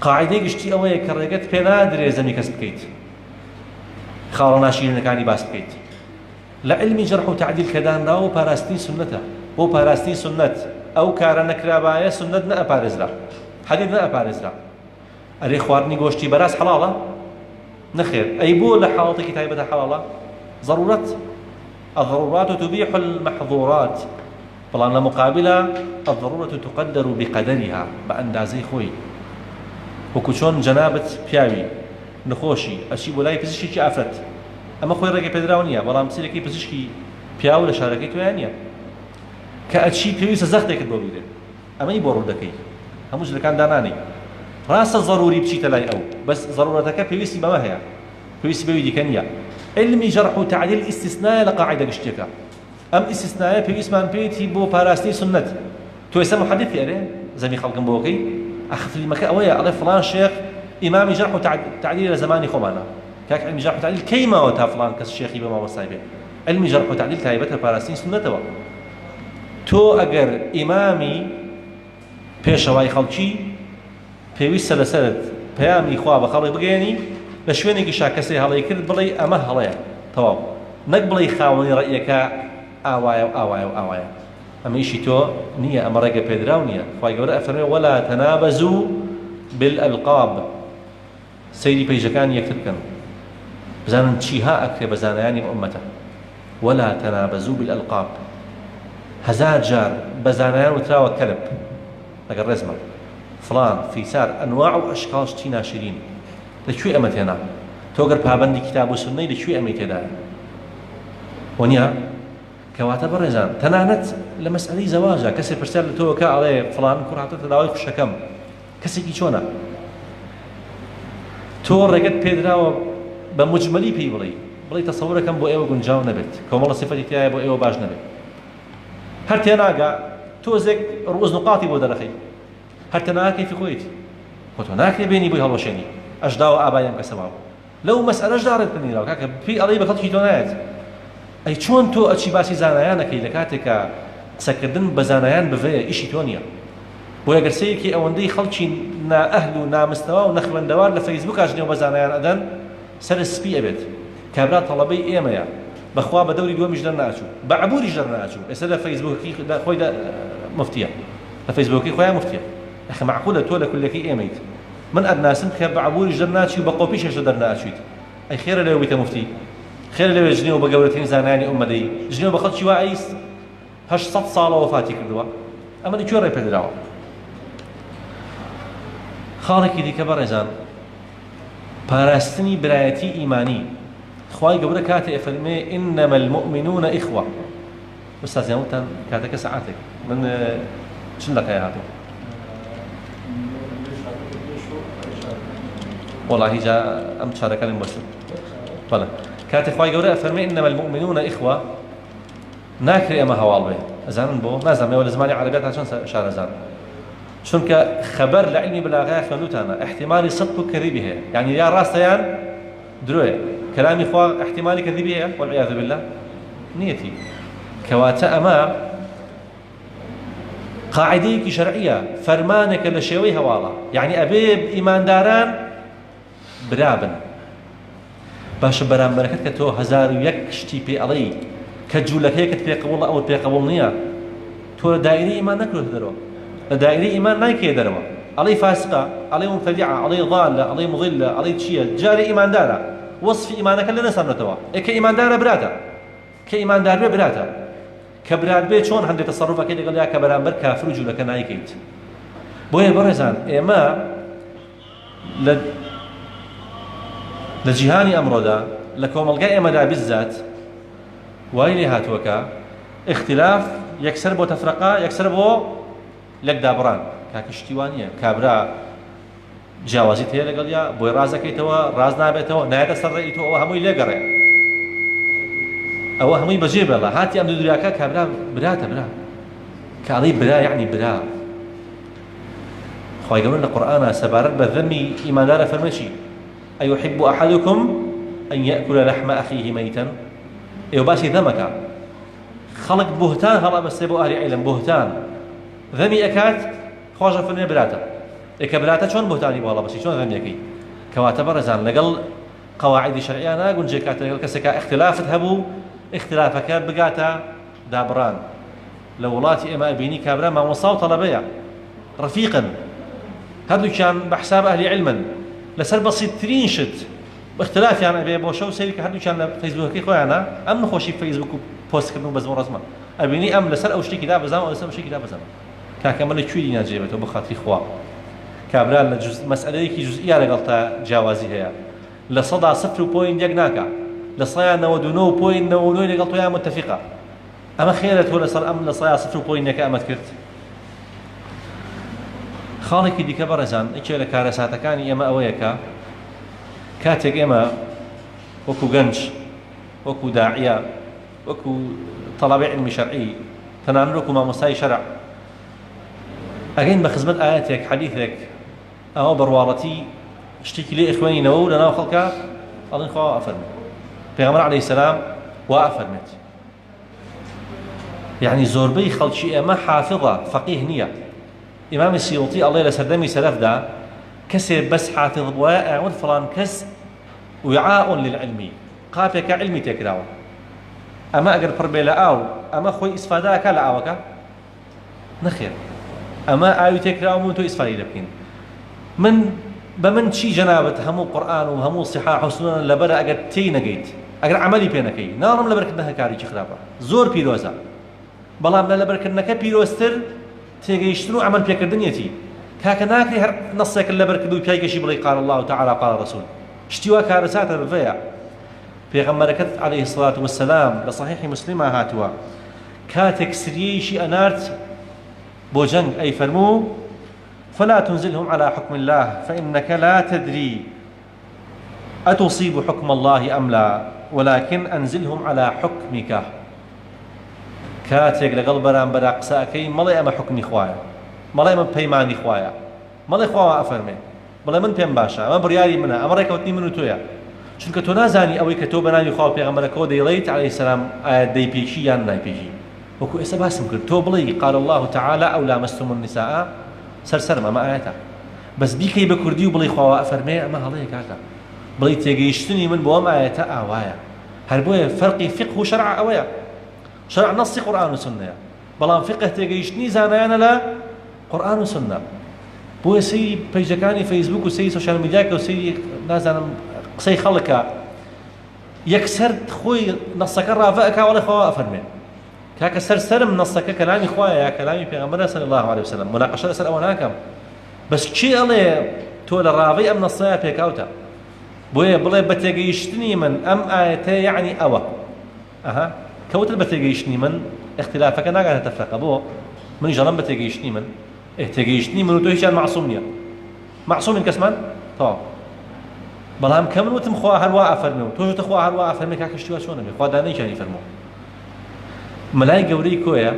قاعیدەی گشتی ئەوەیە کە ڕێگەت پێ نادرێ زەمی کەس بکەیت خاڵە ناشرینەکانی باس بکەیت لە علمی جەرح و تعدیل کە دانراوە پاراستنی سنەتە بۆ پاراستنی سنەت ئەو کارە نەکرابایە سنەت نەئەپارێزرا حەدیث نەئەپارێزرا ئەرێ خواردنی گۆشتی بەراز حەڵاڵە نەخێر ئەی بۆ لە حاڵەتێکی تایبەتە حەڵاڵە ضرورەت الضرورات تبيح المحظورات بەڵام لە مقابلە الضرورة تقدر بقدرها بەئەندازەی خۆی وەکو چۆن جەنابەت پیاوی نخۆشی ئەچی بۆ لای پزیشکی ئافرەت ئەمە خۆی ڕێگەی پێدراوە نییە بەڵام سیرەکەی پزیشکی پیاو لە شارەکەی تویان نییە کە ئەچی پێویستە زەختێکت بۆ بیرێت ئەمەی بۆ ڕوو دەکەی هەموو شتەکان دانانی ڕاستە ضروری بچیتە لای ئەو بەس ضرورەتەکە پێویستی بەمە هەیە پێویستی بەوی دیکە نییە علمی جەرح و تعدیل ئیستیسنایە لە قاعیدە گشتێکە ئەم ئیستیسنایە پێویستمان پێیەتی بۆ پاراستنی سنەت تۆ ئێستا محەدیثی ئەرێ زەمی خەڵکم بۆکەی ئەخفلیمەکە ئەوەیە ئەڵێ فڵان شێخ ئیمامی جەرح و تعدیل لە زمانی خۆمانە کاک علمی جەرح و تعدیل کەیماوە تا فڵان کەس شێخی بە مامۆستای بێ علمی جەرح و تعدیل تایبەتە پاراستنی سنەتەوە تۆ ئەگەر ئیمامی پێشەوای خەڵکی پێویستە لەسەرت پەیامی خوا بە خەڵک بگەێنی لە شوێنێکی شاکەسێ هەڵەی کرد بڵێ ئەمە هەڵەیە تەواو نەک بڵێ خاوەنی ڕەئیەکە ئاوایە و ئاوایە و ئاوایە ئەمە ئیشی تۆ نییە ئەمە ڕێگە پێدراو نییە خوای گەورە ئەفەرمێ وەلا تەنابەزوو بالئەلقاب سەیری پەیژەکانی یەکتر بکەن بزانن چیها ئەکرێ بە زانایانی ئومەتە وەلا تەنابەزوو بالئەلقاب هەزار جار بە زانایان وتراوە کەلب لەگەڵ ڕێزمە فڵان فیسار ئەنواع و ئەشکال شتی ناشرین لەکوێ ئەمە تێنا تۆ گەر پابەندی کتاب و سنەی لەکوێ ئەمەی تێدایە وەنیا کەواتە بەڕێزان تەنانەت لە مەسئلەی زەواجە کەسێک پرسیار لە تۆ کە ئەڵێ فڵان کوڕ هاتۆتە داوای خوشەکەم کەسێکی چۆنە تۆ ڕێگەت پێدراوە بە موجمەلی پێی بڵێ تەسەوورەکەم بۆ ئێوە گونجاو نەبێت کۆمەڵە سیفەتی تایە بۆ ئێوە باش نەبێت هەر تێناگا تۆزێک ڕوز نقاتی بۆ دەرەخەی هەر تەنها کەیفی خۆیت خۆ تۆ ناکرێ بینی بۆی هەڵوەشێنی ئەشداوە ئابایم کەسەواو لەو مەسئلەشدا ڕێت بنیراوە کاکە پێی ئەڵێ بە خەڵکی تۆ نایەت ئەی چۆن تۆ ئەچی باسی زانایانەکەی لە کاتێکە قسەکردن بە زانایان بڤەیە ئیشی تۆ نییە بۆ ئەگەر سەیەکی ئەوەندەی خەڵکی نائەهل و نامستەوا و نەخوێندەوار لە فەیسبوک ئاژنێەوە بە زانایان ئەدەن سەر سپی ئەبێت کابرا تەڵەبەی ئێمەیە بەخوا بە دەوری دووەمیش دەرناچوو بە عەبوریش دەرناچوو ئێستا لە فەیسبوکی خۆی مفتیە لە فەیسبوکی خۆیان مفتیە ئەخ معقولە تۆ لە کولەکەی ئێمەیت من ئەدناسم کە بە عەبوریش دەرناچی و بە قۆپیشەش دەرناچویت ئەی خێرە لەوێ بیتە مفتی خێرە لەوێ ژنێ و بە گەورەترین زانایانی ئومەدەی ژنێ و بە خەڵکی وا ئەیست 800 ساڵە وەفاتی کردووە ئەمە لەکوێ ڕێ پێدراوە خاڵێکی دیکە بەڕێزان پاراستنی برایەتی ئیمانی خوای گەورە کاتێ ئەفەرمێ ئینەمە المؤمنون ئیخوە ئوستاز یانوتان کاتەکە سەعاتێک من چند دقیقە هاتوو والله جا ئەم چارەکانم بەسن بەڵێ کاتێ خوای گەورە ئەفەرمێ ئینەمە المؤمنون ئیخوە ناکرێ ئەمە هەواڵ بێ ئەزانن بۆ نازانم ئێوە لە زمانی عەرەبیات تا چەند شارەزان چونکە خەبەر لە علمی بەلاغەیە خوێندووتانە احتیمالی صدق و کەذیبی هەیە یعنی یا ڕاستە یان درۆیە کەلامی خوا احتیمالی کەذیبی هەیە والعیاذ بالله نیەتی کەواتە ئەمە قاعدەیەکی شەرعیە فەرمانێکە لە شێوەی هەواڵە یعنی ئەبێ ئیمانداران برابن باشە بەرامبەرەکەت کە تۆ 1001 شتی پێ ئەڵێی کە جوولەکەیەکت پێ قبوڵە ئەوت پێ قبوڵ نییە تۆ لە دایرەی ئیمان نەکرۆتە دەرەوە لە دایرەی ئیمان نایکێ دەرەوە ئەڵێ فاسقە ئەڵێ مبتەدیعە ئەڵێ ضالە ئەڵێ مضلە ئەڵێ چییە جارێ ئیماندارە وەصفی ئیمانەکە لە نەسەنێتەوە کە ئیماندارە براتە کە ئیماندار بێ براتە کە برات بێ چۆن هەندێک تەسەڕوفەکەی لەگەڵ یا کە بەرامبەر کافر و جوولەکە نایکەیت بۆیە بەڕێزان ئێمە لە جیهانی ئەمڕۆدا لە کۆمەڵگای ئێمەدا بزات وای لێ هاتووەکە اختلاف یەکسەر بۆ تەفرەقا یەکسەر بۆ لەک دابڕان کاکە شتیوانیە کابرا جیاوازیت هەیە لەگەڵ یا بۆی ڕازەکەیتەوە ڕاز نابێتەوە نایەتە سەر ڕێی تۆ ئەوە هەمووی لێگەڕێ ئەوە هەمووی بەجێ بێڵە هاتی ئەم دوودوریاکە کابرا براتە برا کاڵی برا یعنی برا خواهي قولون القرآن سبارت بذمي إيمان دار فرمشي أيحب أحدكم أن يأكل لحم أخيه ميتا يباسي ذمك خلق بهتان هلا بس يبو أهل علم بهتان ذمي أكاد خواجه فرمي براتا إيكا براتا شون بهتاني بو الله بس شون ذمي أكي كواتب رزان لقل قواعد شرعية ناقول جيكات لقل كسكا اختلاف هبو اختلافك بقاتا دابران لولاتي إما أبيني كابران ما وصاو طلبية رفيقا هذا كان بحساب أهل علما لسر بسيط ترين شت باختلاف يعني أبي بوشو سيرك هذا كان فيسبوك كي أنا أم نخوشي فيسبوك بوست كبنو بزمو رسمة أبيني أم لسر أو شتي كذا بزام أو لسر أو شتي كذا بزام كمل شوي لينا جيبته بخاطري خوا كابران لجزء مسألة كي جزئية لقلتها جوازي هي لصدى 0.1 ناكا لصيا نودونو بوين نودونو لقلتها يا متفقة أما خيرت ولا صار أم لصيا 0.1 ناكا أما ذكرت خاڵێکی دیکە بەڕێزان ئەکێ لە کارەساتەکانی ئێمە ئەوەیەکە کاتێک ئێمە وەکو گەنج وەکو داعیە وەکو تەڵابی علمی شەرعی تەنانەت وەکو مامۆستای شەرع ئەگەین بە خزمەت ئاەتێک حەدیثێک ئەوە بەڕواڵەتی شتێکی لێ ئەخوێنینەوە و لەناو خەڵکە ئەڵێن خوا ئەفەرمێت پێغەمبەر عەلەیهی سەلام وا ئەفەرمێت یعنی زۆربەی خەڵکی ئێمە حافظە فەقیه نییە إمام السيوطي الله لسردمي سلف دا كسر بس حافظ بواء فلان كس وعاء للعلم قافك علمي تكراو أما أجر فربي لأو أما خوي إسفاداك لأوك نخير أما آيو تكراو من تو إسفادي لبكين من بمن شي جنابة همو قرآن وهمو صحاح وسنن لبرا أجر تينا جيت أجر عملي بينكي نارم لبركنها كاري خرابة زور بيروزا بلام لبركنك بيروستر تيجيشتنو عمل بيكردنيتي كاك ناكري هر نصك اللي بركدو بيجيشي بلي قال الله تعالى قال الرسول اشتوا كارساته بفيا بيغمركت عليه الصلاة والسلام لصحيح مسلم هاتوا كاتك سريشي أنارت بوجنج أي فرمو فلا تنزلهم على حكم الله فإنك لا تدري أتصيب حكم الله أم لا ولكن أنزلهم على حكمك كاتێک لەگەڵ بەرامبەر قسەکەی مەڵێ ئەمە حکمی خوایە مەڵێ ئەمە پەیمانی خوایە مەڵێ خوا ئەفەرمێ بڵێ من پێم باشە ئەمە بڕیاری منە ئەمە ڕێکەوتنی من و تۆیە چونکە تۆ نازانی ئەوەی کە تۆ بەناوی خوا و پێغەمبەرەکەەوە دەیڵێیت عەلەیهی سەلام ئایا دەیپێشی یان نایپێشی وەکو ئێستا باسم کرد تۆ بڵێ قال الله تعالى ئەو لامەستم النساء سەرسەرم ئەمە ئاەتە بەس بیکەی بە کوردی و بڵێ خوا ئەفەرمێ ئەمە هەڵەیە کاکە بڵێ تێگەیشتنی من بۆ ئەم ئاەتە ئاوایە هەر بۆیە فەرقی فقه و شەرع ئەوەیە شرع نص قرآن وسنة بلان فقه تيجيشني زانانا لا قرآن وسنة بو سي بيجاكاني فيسبوك وسي سوشيال ميديا وسي نازانا قصي خلقا يكسر خوي نصك الرافقك ولا خوا أفرمي كاك سرسرم نصك كلامي خوايا يا كلامي بيغمبرنا صلى الله عليه وسلم مناقشة أسأل أوناكم بس شيء الله تول الرافي أم نصيا بيكاوتا بوي بلا بتيجيشتني من أم آيتي يعني أوا أها كوت بتيجيشني من اختلافك أنا قاعد أتفرق أبوه من جرام بتيجيشني من تيجيشني من وتوهش عن معصومية معصوم كسمان طب بلام كم وتم خواه هالوا أفرمه توجو تخواه هالوا أفرمه كاكشتوا شو نبي خواه داني كان يفرمه ملاي جوري كويا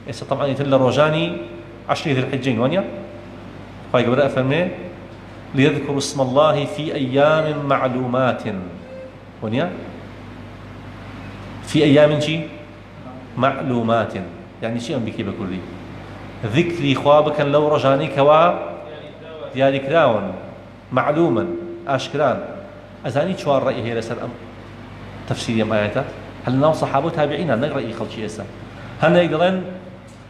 إيش طبعا يتل روجاني 10 ذي الحجين وانيا خواه جوري أفرمه ليذكروا اسم الله في أيام معلومات وانيا في أيام شي معلومات يعني شيء بكي بكردي ذكري خوابك لو رجاني كوا ديالي كراون معلوما أشكران أزاني شوار رأيه هي لسر أم تفسير يم آياته هل ناو صحابه تابعين هل نقرأ خلق شيء إسا هل يقولون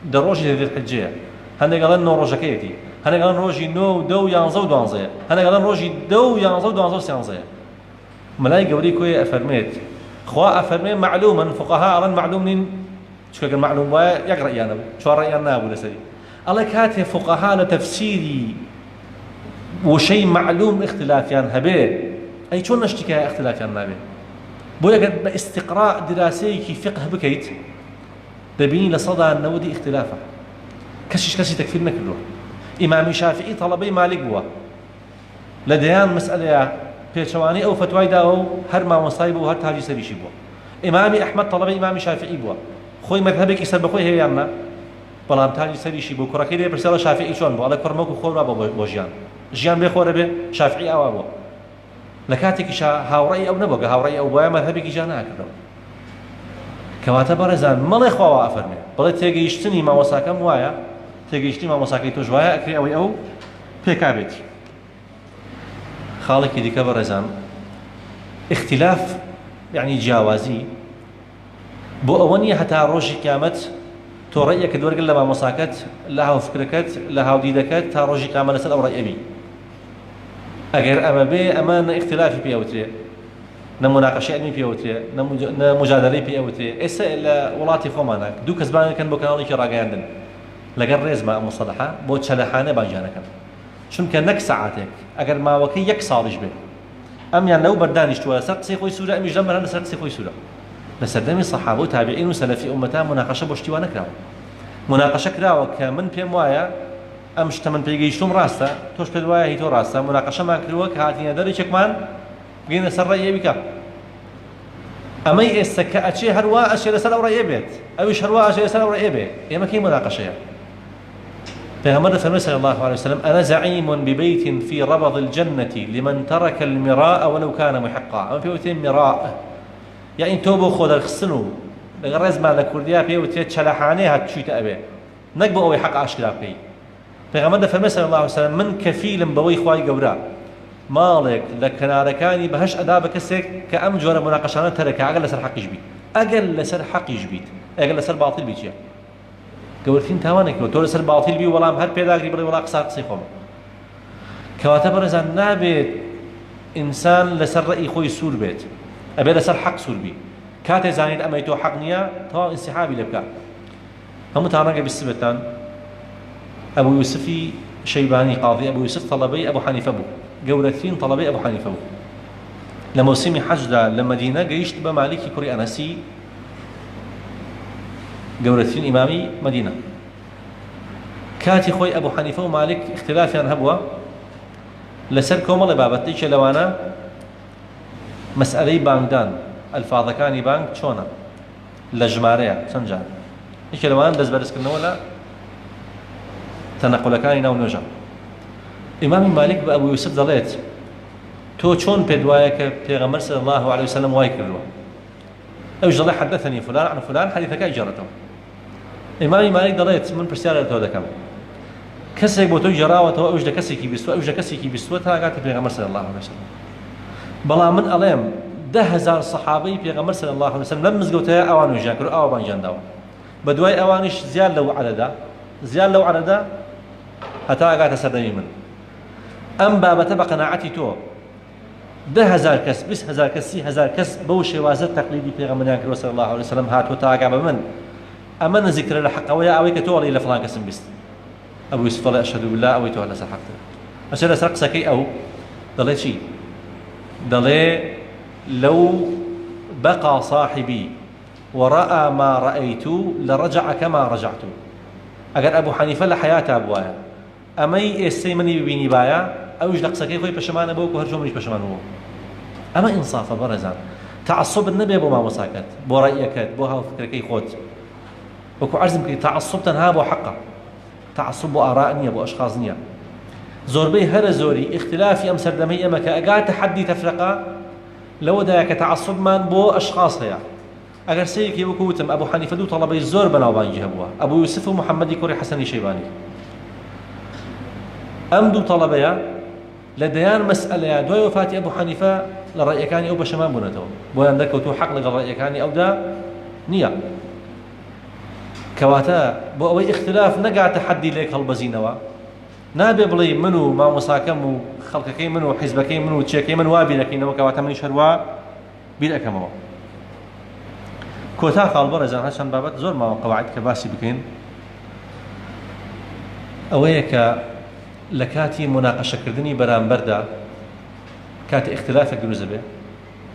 دروجي ذي الحجية هل يقولون نو رجكيتي هل يقولون روجي نو دو يانزو دوانزي هل يقولون روجي دو يانزو دوانزو سيانزي ملاي قولي كوي أفرميت خوا أفرمي معلوما فقهاء أظن معلومين شو كان معلوم يقرأ يانا شو رأينا أبو لسري الله كاتب فقهاء لتفسيري وشيء معلوم اختلاف يان هبه أي شو نشتكي اختلاف يان نابه بويا قد باستقراء دراسي كي فقه بكيت دبيني لصدى النودي اختلافه كشي تكفيرنا كله إمام شافعي طلبي مالك بوا لديان مسألة پێچەوانی ئەو فتوایدا و هەر مامۆستای بوو هەر تاجی سەریشی بووە ئیمامی ئەحمەد تەڵەبەی ئیمامی شافعی بووە خۆی مەذهبێکی سەر بەخۆی هەیە یان نا بەڵام تاجی سەریشی بۆ کوڕەکەی لێ پرسیڵە شافعی چۆن بوو؟ ئەڵێ کوڕمەوەکو خۆرا بۆ ژیان ژیان بێ خۆرە بێ شافعی ئاوا بووە لە کاتێکیش هاوڕێی ئەو نەبووە کە هاوڕێی ئەو وایە مەذهەبێکی جا ناکردەوە کەواتە بەڕێزان مەڵێ خواوە ئەفەرمێ بڵێ تێگەیشتنی مامۆساکەم وایە تێگەیشتنی مامۆساکەی تۆش وایە ئەکرێ ئەوەی ئەو پێکابێتی خاڵێکی دیکە بەڕێزان اختلاف يعني جیاوازی بۆ ئەوە نییە هەتا ڕۆژی قیامەت تۆ ڕێیەکە دووەرگن لە مامۆساکەت لە هاوفکرەکەت لە هاودیدەکەت تا ڕۆژی قیامەت لەسەر ئەو ڕێیەبی ئەگەر ئەمە بێ ئەمە نە اختلافی پێوترێ نە مناقەشەی علمی پێوترێ نە مجادلەی پێوترێ ئێستا لە وڵاتی خۆمانە دوو کەس بانەکەن بۆ کەناڵێکی ڕاگەیاندن لەگەڵ ڕێزمە ئەم مستەلەحە بۆ چەلەحانە بانجانەکەن چونکە نەک سەعاتێک ئەگەر ماوەکەی یەک ساڵیش بێ ئەمیان لەو بەردانیشتووە لەسەر قسەی خۆی سوورە ئەمیش لەم بەرهەم لەسەر قسەی خۆی سوورە لە سەردەمی سەحابە و تابعین و سەلەفی ئومەتان مناقەشە بۆ شتیوان نەکراوە مناقەشە کراوە کە من پێم وایە ئەم شتە من پێگەیشتوم ڕاستە تۆش پێت وایە هی تۆ ڕاستە مناقەشەمان کردووە کە هاتینە دەرێکێکمان بگەینە سەر ڕێیە بیکە ئەمەی ئێستا کە ئەچێ هەروە ئەچێ لەسەر ئەو ڕێیە بێت ئەویش هەروە ئەچێ لەسەر ئەو ڕێیە بێ ئێمە کەی مناقەشەیە پیغمبر فرمى صلى الله عليه وسلم أنا زعيم ببيت في ربض الجنة لمن ترك المراء ولو كان محقا أما بيوتين مراء يعني توبو خود الخسنو لغرز ما لكرديا بيوتين تشلحاني هاتشويت أبي نقبو أوي حق أشكلا بي پیغمبر فرمى صلى الله عليه وسلم من كفيل بوي خواي قورا مالك لكناركاني بهش أداب كسك كأم جور مناقشانا ترك أقل لسر حق يجبيت أقل لسر حق يجبيت أقل لسر باطل بيجي گەورەترین تاوانێکەوە تۆ لەسەر باڵتیل بی وەڵام هەر پێداگری بڵێ وەڵا قسەی خۆم کەواتە بەڕێزان نابێت ئینسان لەسەر ڕێی خۆی سوور بێت ئەبێت لەسەر حەق سوور بی کاتێ زانیت ئەمەی تۆ حەق نییە تەواو ئینسیحابی لێ بکە هەمووتان ڕەنگە بیستبێتان ئەبوو یوسفی شەیبانی قاضی ئەبوو یوسف تەڵەبەی ئەبوو حەنیفە بوو گەورەترین تەڵەبەی ئەبوو حەنیفە بوو لە مەوسیمی حەجدا لە مەدینە گەیشت بە مالیکی کوڕی ئەنەسی گەورەترین ئیمامی مەدینە کاتی خۆی ئەبوو حەنیفە و مالک اختلافیان هەبووە لەسەر کۆمەڵی بابەتێکە لەوانە مەسئەلەی بانگدان ئەلفاظەکانی بانگ چۆنە لە ژمارەیە چەند جار یەکێ لەوانە دەست بەرزکردنەوە لە تەنەقولەکانی ناو نوێژە ئیمامی مالک بە ئەبوو یوسف دەڵێت تۆ چۆن پێت وایە کە پێغەمبەر صلی الله عليه وسلم وای کردووە ئەوش دەڵێ حدثني فلان عن فلان حەدیثەکە ئیجارەتەوە ئیمامی مالک دەڵێت من پرسیارە لە تۆ دەکەم کەسێک بۆ تۆی جێراوەتەوە ئەوش لە کەسێکی بیستووە ئەوش لە کەسێکی بیستووە تا هاگاتە پێغەمبەر صلی الله عليه وسلم بەڵام من ئەڵێم 10,000 سەحابەی پێغەمبەر صلی الله عليه وسلم لەم مزگەوتەیە ئەوان وێژیان کرد و ئەوە بانگیانداوە بەدوای ئەوانیش زیاد لەو عەدەدا هەتا هاگاتە سەردەمی من ئەم بابەتە بە قەناعەتی تۆ 10,000 کەس 20,000 کەس 30,000 کەس بەو شێوازە تەقلیدی پێغەمبەریان کردووە صلی الله عليه وسلم هاتووە تا هاگا بە من ئەمە نزیکترە لە حەقەوەیە ئەوەی کە تۆ وەڵی لە فڵان کەسم بیست ئەبوو یوسف دەڵێ ئەشهەدو بالله ئەوەی تۆ لەسەر حەقترە ئەچێ لەسەر قسەکەی ئەو دەڵێ چی دەڵێ لەو بەقا صاحبی ورأى ما رأيت لرجع كما رجعت ئەگەر ئەبوو حەنیفە لە حەیاتا بوایە ئەمەی ئێستەی منی ببینی باە ئەوش لە قسەکەی خۆی پەشەمانە بەوەکو هەر جۆ منیش پەشەمان بووە ئەمە ئینسافە بەڕێزان تعصب نەبێ بۆ مامۆساکەت بۆ ڕێیەکەت بۆ هاوفکرەکەی خۆت وەکو عەرزم کرد تعصب تەنها بۆ حەقە تعصب بۆ ئاراء نییە بۆ ئەشخاص نییە زۆربەی هەرە زۆری اختلافی ئەم سەردەمەی ئەمە کە ئەگاتە حەدی تەفرەقە لەوەدایە کە تعصبمان بۆ ئەشخاص هەیە ئەگەر سەیەکی وەکو وتم ئەبوو حەنیفە دوو تەڵەبەی زۆر بەناوبانگی هەبووە ئەبوو یوسف و محەممەدی کوڕی حەسەنی شەیبانی ئەم دوو تەڵەبەیە لە دەیان مەسئلەیە دوای وفاتی ئەبوو حەنیفە لە ڕێیەکانی ئەو بەشەمان بوونەتەوە بۆیان دەرکەوتوو حەق لەگەڵ ڕێیەکانی ئەودا نییە کەواتە بۆ ئەوەی اختلاف نەگاتە حەدی لێک هەڵبەزینەوە نابێ بڵێ من و مامۆساکەم و خەڵکەکەی من و حیزبەکەی من و چێکەی من وا بیرەکەینەوە کەواتە منیش هەروە بیرەکەمەوە کۆتا خاڵ بەڕێزان هەچەند بابەت زۆر ماوە قەواعید کە باسی بکەین ئەوەیە کە لە کاتی مناقەشەکردنی بەرامبەردا کاتی اختلافێک دروست دەبێ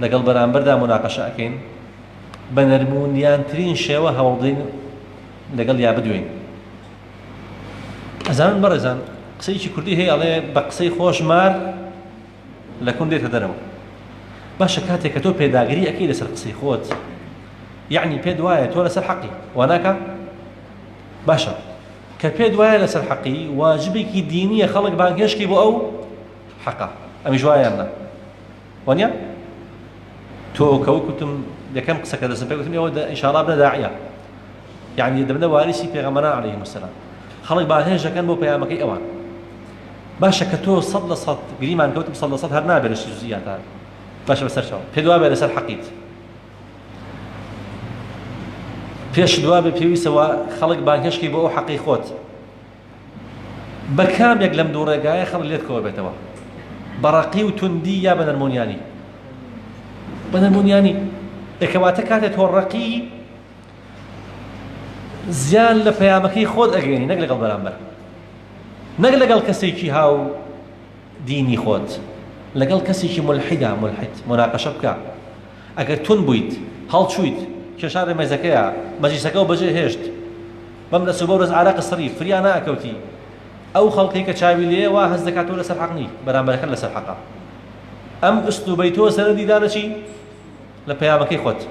لەگەڵ بەرامبەردا مناقەشە ئەکەین بە نەرمونیانترین شێوە هەوڵدەین لەگەڵ یا بدوێین ئەزانن بەڕێزان قسەیەکی کوردی هەیە ئەڵێ بە قسەی خۆشمار لە کون دێتە دەرەوە باشە کاتێک کە تۆ پێداگیری ئەکەی لەسەر قسەی خۆت یعنی پێت وایە تۆ لەسەر حەقی واناکە باشە کە پێت وایە لەسەر حەقی واجبێکی دینیە خەڵک بانگهێشتی بۆ ئەو حەقە ئەمیش وایان نا وانە تۆ کەوتم یەکەم قسەکە دەستم پێ گوتم ئێوە ئینشاءڵڵا بنە داعیە یعنی دەبنە واریسی پێغەمبەران عەلەیهیمو السەلام خەڵک بانهێش دەکەن بۆ پەیامەکەی ئەوان باشە کە تۆ 100% گریمان کەوتم 100% هەر نابێت لە جزئیاتە باشە بەسەر چاو پێت وابێ لەسەر حەقیت پێش دوابێ پێویستەوە خەڵک بانگهێشتی بۆ ئەو حەقی خۆت بە کامێک لەم دوو ڕێگایە خەڵک لێت کەوە بێتەوە بەڕەقی و توندی یا بە نەرمونیانی بە نەرمونیانی ئەکەواتە کاتێک تۆ ڕەقی زیان لە پەیامەکەی خۆت ئەگەێنی نەک لەگەڵ بەرامبەر نەک لەگەڵ کەسێکی هاو دینی خۆت لەگەڵ کەسێکی ملحیدا ملحید مناقەشە بکە ئەگەر تون بوویت هەڵچوویت کێشارە مێزەکەیە مەجلیسەکە و بەجێ هێشت بەم دەست و بەو ڕێز عارەق سەری فریا ناکەوتی ئەو خەڵکی کە چاوی لێ وا هەست دەکاتەوە لەسەر حەق نی بەرامبەرەکەت لەسەر حەقە ئەم ئوسلوبەی تۆ سەرەردی دانە چی لە پەیامەکەی خۆت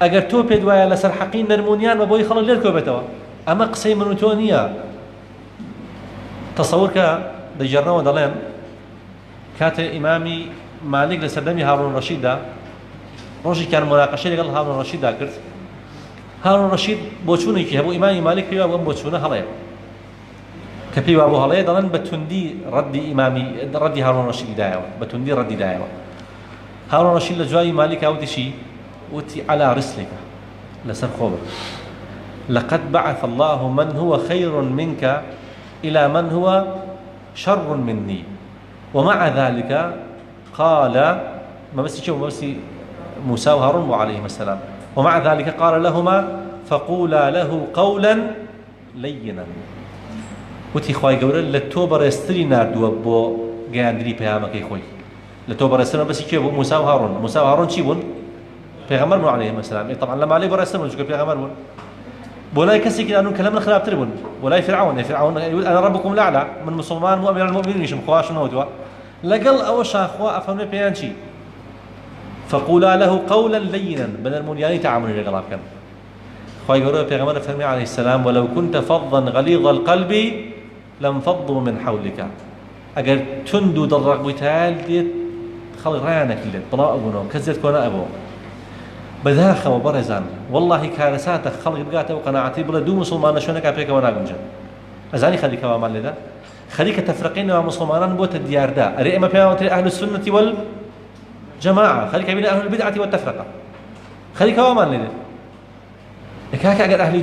ئەگەر تۆ پێت وایە لەسەر حەقی نەرمونیان بە بۆی خەڵک لێت کۆ بێتەوە ئەمە قسەی من و تۆ نییە تەسەوور کە دەیجێڕنەوە دەڵێن کاتێ ئیمامی مالک لە سەردەمی هارون ڕەشیددا ڕۆژێکیان موناقەشەی لەگەڵ هارون ڕەشیددا کرد هارون ڕەشید بۆ چوونێکی هەبوو ئیمامی مالک پێی وابوو ئەم بۆ چوونە هەڵەیە کە پێی وابوو هەڵەیە دەڵێن بە توندی ڕەدی هارون ڕەشیدی دایەوە بە توندی ڕەدی دایەوە هارون ڕەشید لە جوای مالک وتیشی وتی على رسلك لسر خوبه لقد بعث الله من هو خير منك إلى من هو شر مني ومع ذلك قال ما بس شوف ما بس موسى وهارون عليهما السلام ومع ذلك قال لهما فقولا له قولا لينا وتي خواي قولا لتوبر يستري ناردوا بو قاندري بيامك خوي لتوبر يستري بس شوف موسى وهارون شيبون پیغمبر بن عليه السلام طبعا لما عليه برا استمر شو پیغمبر بن ولا يكسي كده انه كلامنا خلاف تربون ولا فرعون يقول انا ربكم الاعلى من مسلمان مو امير المؤمنين شم خواش نودوا لقل او شاخوا افهم بيانشي فقولا له قولا لينا بدل المنياني تعامل الغلاب كان خوي يقول پیغمبر فرمي عليه السلام ولو كنت فظا غليظ القلب لانفضوا من حولك اگر تندو درق بتال ديت خلق رانك لت بلا ابونو كزت كنا ابو بداخل وبرزان والله كارثات خلق بقاته وقناعتي بلا دو مسلمان شلونك ابيك وانا قمجا ازاني خليك ومان لذا خليك تفرقين مع مسلمان بوت الديار دا اري اما في اهل السنه والجماعه خليك بين اهل البدعه والتفرقه خليك ومان لذا كاك اجل اهل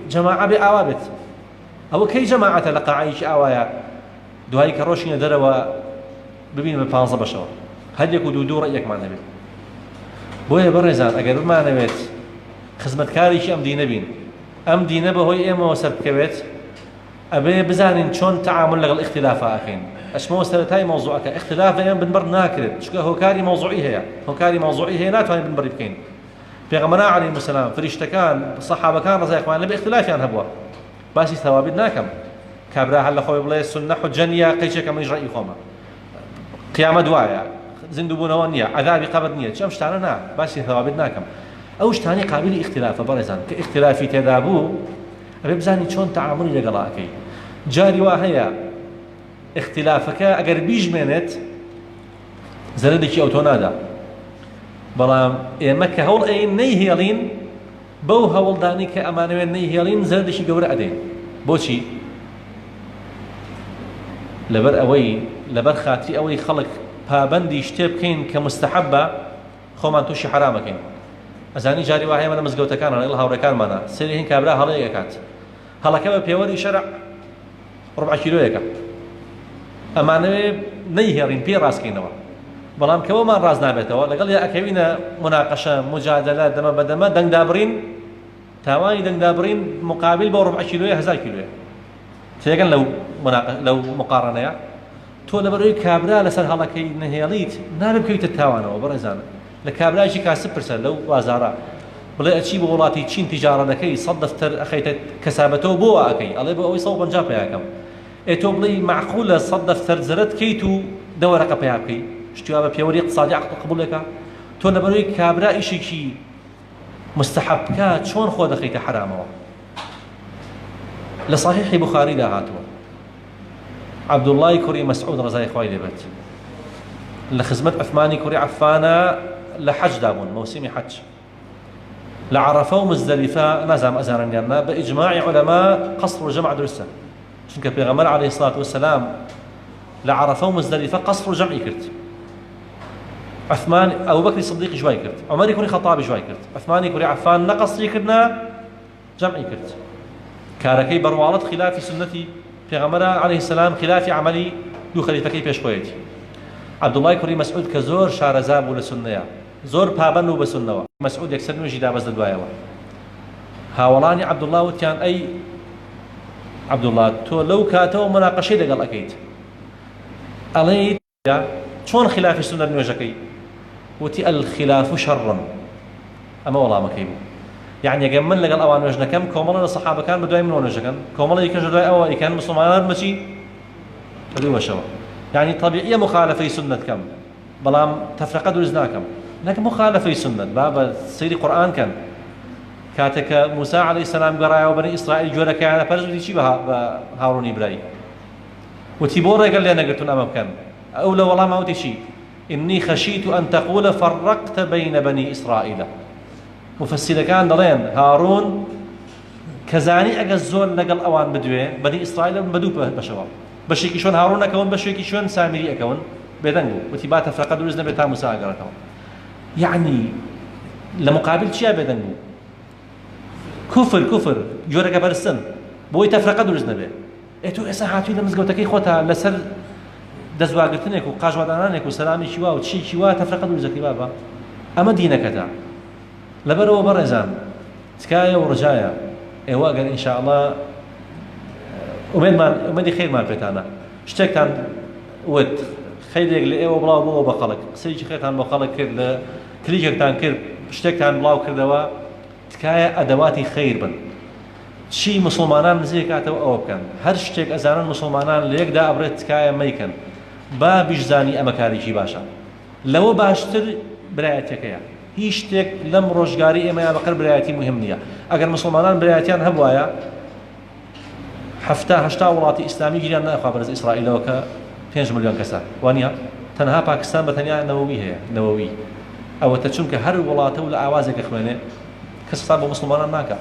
جماعه باوابت او كي جماعه لقى عايش اوايا دوهاي كروشين دروا ببين بفانصه بشر هل يكون دو رايك مع النبي بۆیە بەڕێزان ئەگەر بمانەوێت خزمەتکاریشی ئەم دینە بین ئەم دینە بەهۆی ئێمەوە سەر بکەوێت ئەبێ بزانین چۆن تەعامل لەگەڵ ئیختیلافە ئەکەین ئەچمەوە سەرەتای مەوزوعەکە ئیختیلاف ئێمە بنبەر ناکرێت چونکە هۆکاری مەوزوعی هەیە ناتوانین بنبەری بکەین پێغەمبەران عەلەیهیمو السەلام فریشتەکان سەحابەکان ڕەزای خۆیان لەبێ ئیختیلافیان هەبووە باسی ثەوابت ناکەم کابرا هەر لە خۆی بڵێ سوننە حوجە نییە قەیچێکە منیش ڕەئی خۆمە قیامەت دوایە زیندووبوونەوە نییە عەذابی قەبر نییە چەم شتانە نا باسی ثەوابت ناکەم ئەو شتانی قابلی ئیختیلافە بەڕێزان کە ئیختیلافی تێدا بوو ئەبێ بزانی چۆن تەعاملی لەگەڵا ئەکەی جاری وا هەیە ئیختیلافەکە ئەگەر بیژمێنێت زەرەرێکی ئەو تۆ نادا بەڵام ئێمە کە هەوڵ ئەین نەیهێڵین بەو هەوڵدانی کە ئەمانەوێت نەیهێڵین زەرەرێکی گەورە ئەدەین بۆچی لەبەر خاتری ئەوەی خەڵک پابەندی شتێ بکەین کە مستحەبە خۆمان تووشی حرامەکەین ئەزانی جاری وا هەیە لە مزگەوتەکانە لەگەڵ هاوڕێکانمانە سەری هین کابرا هەڵەیەک کات هەڵەکە بە پێوەری شەرع ڕبع کیلۆیەکە ئەمانەوێ نەیهێڕین پێی ڕاستکەینەوە بەڵام کەوەمان ڕاست نابێتەوە لەگەڵ یا ئەکەوینە مناقەشە مجادلە دەمە بەدەمە دەنگدابڕین تاوانی دەنگدابڕین مقابل بۆ ڕبع کیلۆیە 1000 کیلۆیە تێگەن لەو مقارنەیە تۆ لەبەرەوەی کابرا لەسەر هەڵەکەی نەهێڵیت نابێ بکەویتە تاوانەوە بەڕێزانە لە کابرایشی کاسب پرسە لەو بازارە بڵێ ئەچی بۆ وڵاتی چین تیجارەتەکەی 100 دەفتەر ئەخەیتە کەسابەتەوە بۆ ئەکەی ئەڵێ بۆ ئەوەی 150 پێیاکەم تۆ بڵێ معقولە 100 دەفتەر زەرەت کەیت و دەوەرەقە پێیا بکەی شتیا بە پێوەری اقتصادی قبولەکە تۆ لەبەرەوەی کابرا ئیشێکی مستحەب بکات چۆن خۆ دەخەیتە حرامەوە لصحيح بخاري دا هاتوا عبد الله كوري مسعود رضي خوي لبت لخدمة عثماني كوري عفانا لحج دابون موسم حج لعرفوا مزدلفة نزام أزارن يرنا بإجماع علماء قصر وجمع درسة شنك بيغمر عليه الصلاة والسلام لعرفوا مزدلفة قصر وجمع كرت عثمان أبو بكر الصديق جواي كرت عمر يكون خطاب جواي كرت عثمان يكون عفان نقص كرنا جمع كرت كاركي بروالت خلاف سنتي بيغمر عليه السلام خلاف عملي دو خليفة كيف يشكويت عبد الله يكون مسعود كزور شارزاب ولا سنية زور بابن وبسنة مسعود يكسر نجي دابز الدوايا هاولاني عبد الله وتيان أي عبد الله تو لو كاتو مناقشة لقال أكيد أليت شون خلاف السنة نوجكي وتي الخلاف شرا أما والله ما كيبو يعني يجمل لقال أوان وجنا كم كوملا الصحابة كان بدواي من وجنا كوملا يكن جدواي أول كان مسلمان ماشي بدو مشوا يعني طبيعية مخالفة سنة كم بلام تفرقة درزنا كم لكن مخالفة سنة باب سير القرآن كان كاتك موسى عليه السلام قراءة وبني إسرائيل جورا كان فرزوا تشي هارون إبراهيم وتيبورا قال لي أنا قلت أمام كان أولى والله ما ودي شيء إني خشيت أن تقول فرقت بين بني إسرائيل مفسر كان دلين هارون كزاني أجزون لقل أوان بدوي بني إسرائيل بدو بشوا بشيكي شون هارون أكون بشيكي شون سامري أكون بدنجو وتبات فرقة درزنا بتاع موسى قرأتهم يعني لمقابل شيء بدنجو كفر جورا كبر السن بوي تفرقة درزنا به إتو إسحاقي لمزجوتكي خوتها لسر دزواقتنك وقاجوادانك وسلامي شوا وتشي شوا تفرقة درزكي بابا أما دينك تا لبرو برزان تكايا ورجايا إيوا قال إن شاء الله ومن خير مال بيتانا اشتكتان ود خيرك لإيوا بلاو بو بخلق سيجي خيرتان بخلق كر كليجكتان كر اشتكتان بلاو كردوا تكايا أدواتي خير بن شي مسلمانان نزيكاتو أو كان هر شتێک ئەزانن مسلمانان لە یەکدا ئەبرێت تکایە مەیکەن با بیشزانی ئەمە کارێکی باشە لەوە باشتر برایەتەکەیە هیچ شتێک لەم ڕۆژگاری ئێمەیان بەقەر برایەتی مهم نییە ئەگەر مسلمانان برایەتیان هەبوایە هەشتا وڵاتی ئیسلامی گیریان ناخوا بەرز ئیسرائیلەوە کە 5 ملیۆن کەسە وانە تەنها پاکستان بەتەنیا نەوەوی هەیە نەوەوی ئەوەتە چونکە هەر وڵاتە و لە ئاوازێکە خوێنێ کەس حساب بە مسلمانان ناکە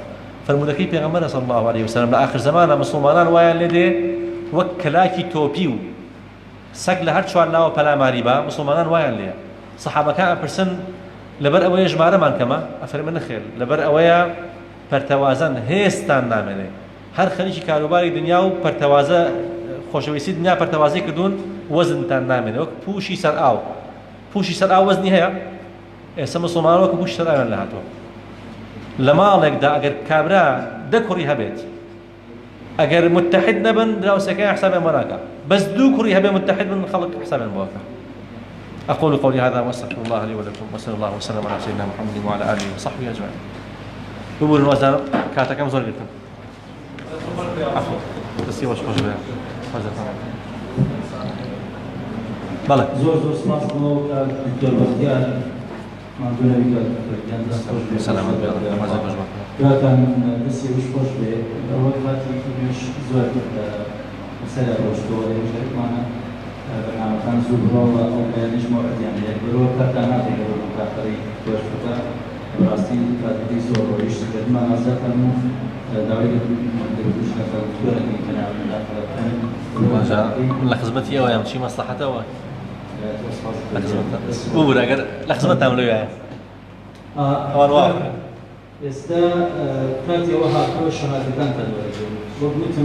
فرمودەکەی پێغەمبەر صلی الله عليه وسلم لە آخر زمانە مسلمانان وایان لێ دێ وەک کەلاکی تۆپی و سەگ لە هەر چوارناوە پەلاماری با مسلمانان وایان لێە سەحابەکان ئەپرسن لەبەر ئەوەیە ژمارەمان کەمە ئەفەرمێ نەخێر لەبەر ئەوەیە پەرتەوازەن هێستان نامێنێ هەر خەریکی کاروباری دنیا و پەرتەوازە خۆشەویستی دنیا پەرتەوازەی کردوون وەزنتان نامێنێ وەک پوشی سەر ئاو وەزنی هەیە ئێستا مسلمانان وەک پوشی سەر ئاویان لە هاتووە لە ماڵێکدا ئەگەر کابرا دەکوڕی هەبێت ئەگەر متحد نەبن دراوسەکەی حسابیان بۆ ناکە بەس دوو کوڕی هەبێ متحد بن خەڵک حسابیان بۆ ئەکا أقول قولي هذا وأستغفر الله لي ولكم وصلى الله وسلم على سيدنا محمد وعلى آله وصحبه أجمعين. بقول الوزن كاتكم زور جدا. عفوا. بس يوش خوش بيا. بله. زور سپاس بۆ دکتۆر بەختیار مامدونەوی کە سلامت بێ نمازێک باش بکە. براتان دەستی وش خۆش بێ ئەوە کاتی تریش زۆر سەر ڕۆژتەوە لێژێکمانە بەنامەکان زوو بڕەوە ئەو بەیانیش مۆعدیان لێ بەرەوە کاتان ناتێت بەرەوە کاتەڕی خۆش بکە بەڕاستی کاتەکەی زۆر ڕۆیشت کردمان ئازاکەم و داوای دەکوشنەکە دکتۆرەکەی کەناوی مداخەڵەکەن باشە لە خزمەتی ئەوە یان چی مەسلحەتەوە لە خزمەتە بوو ئەگەر لە خزمەتتان لەوێیە ئەوان وا ئێستا کاتی ئەوە هاتەوە شەهادەتەکانتان وەرەگرن بۆ گوتم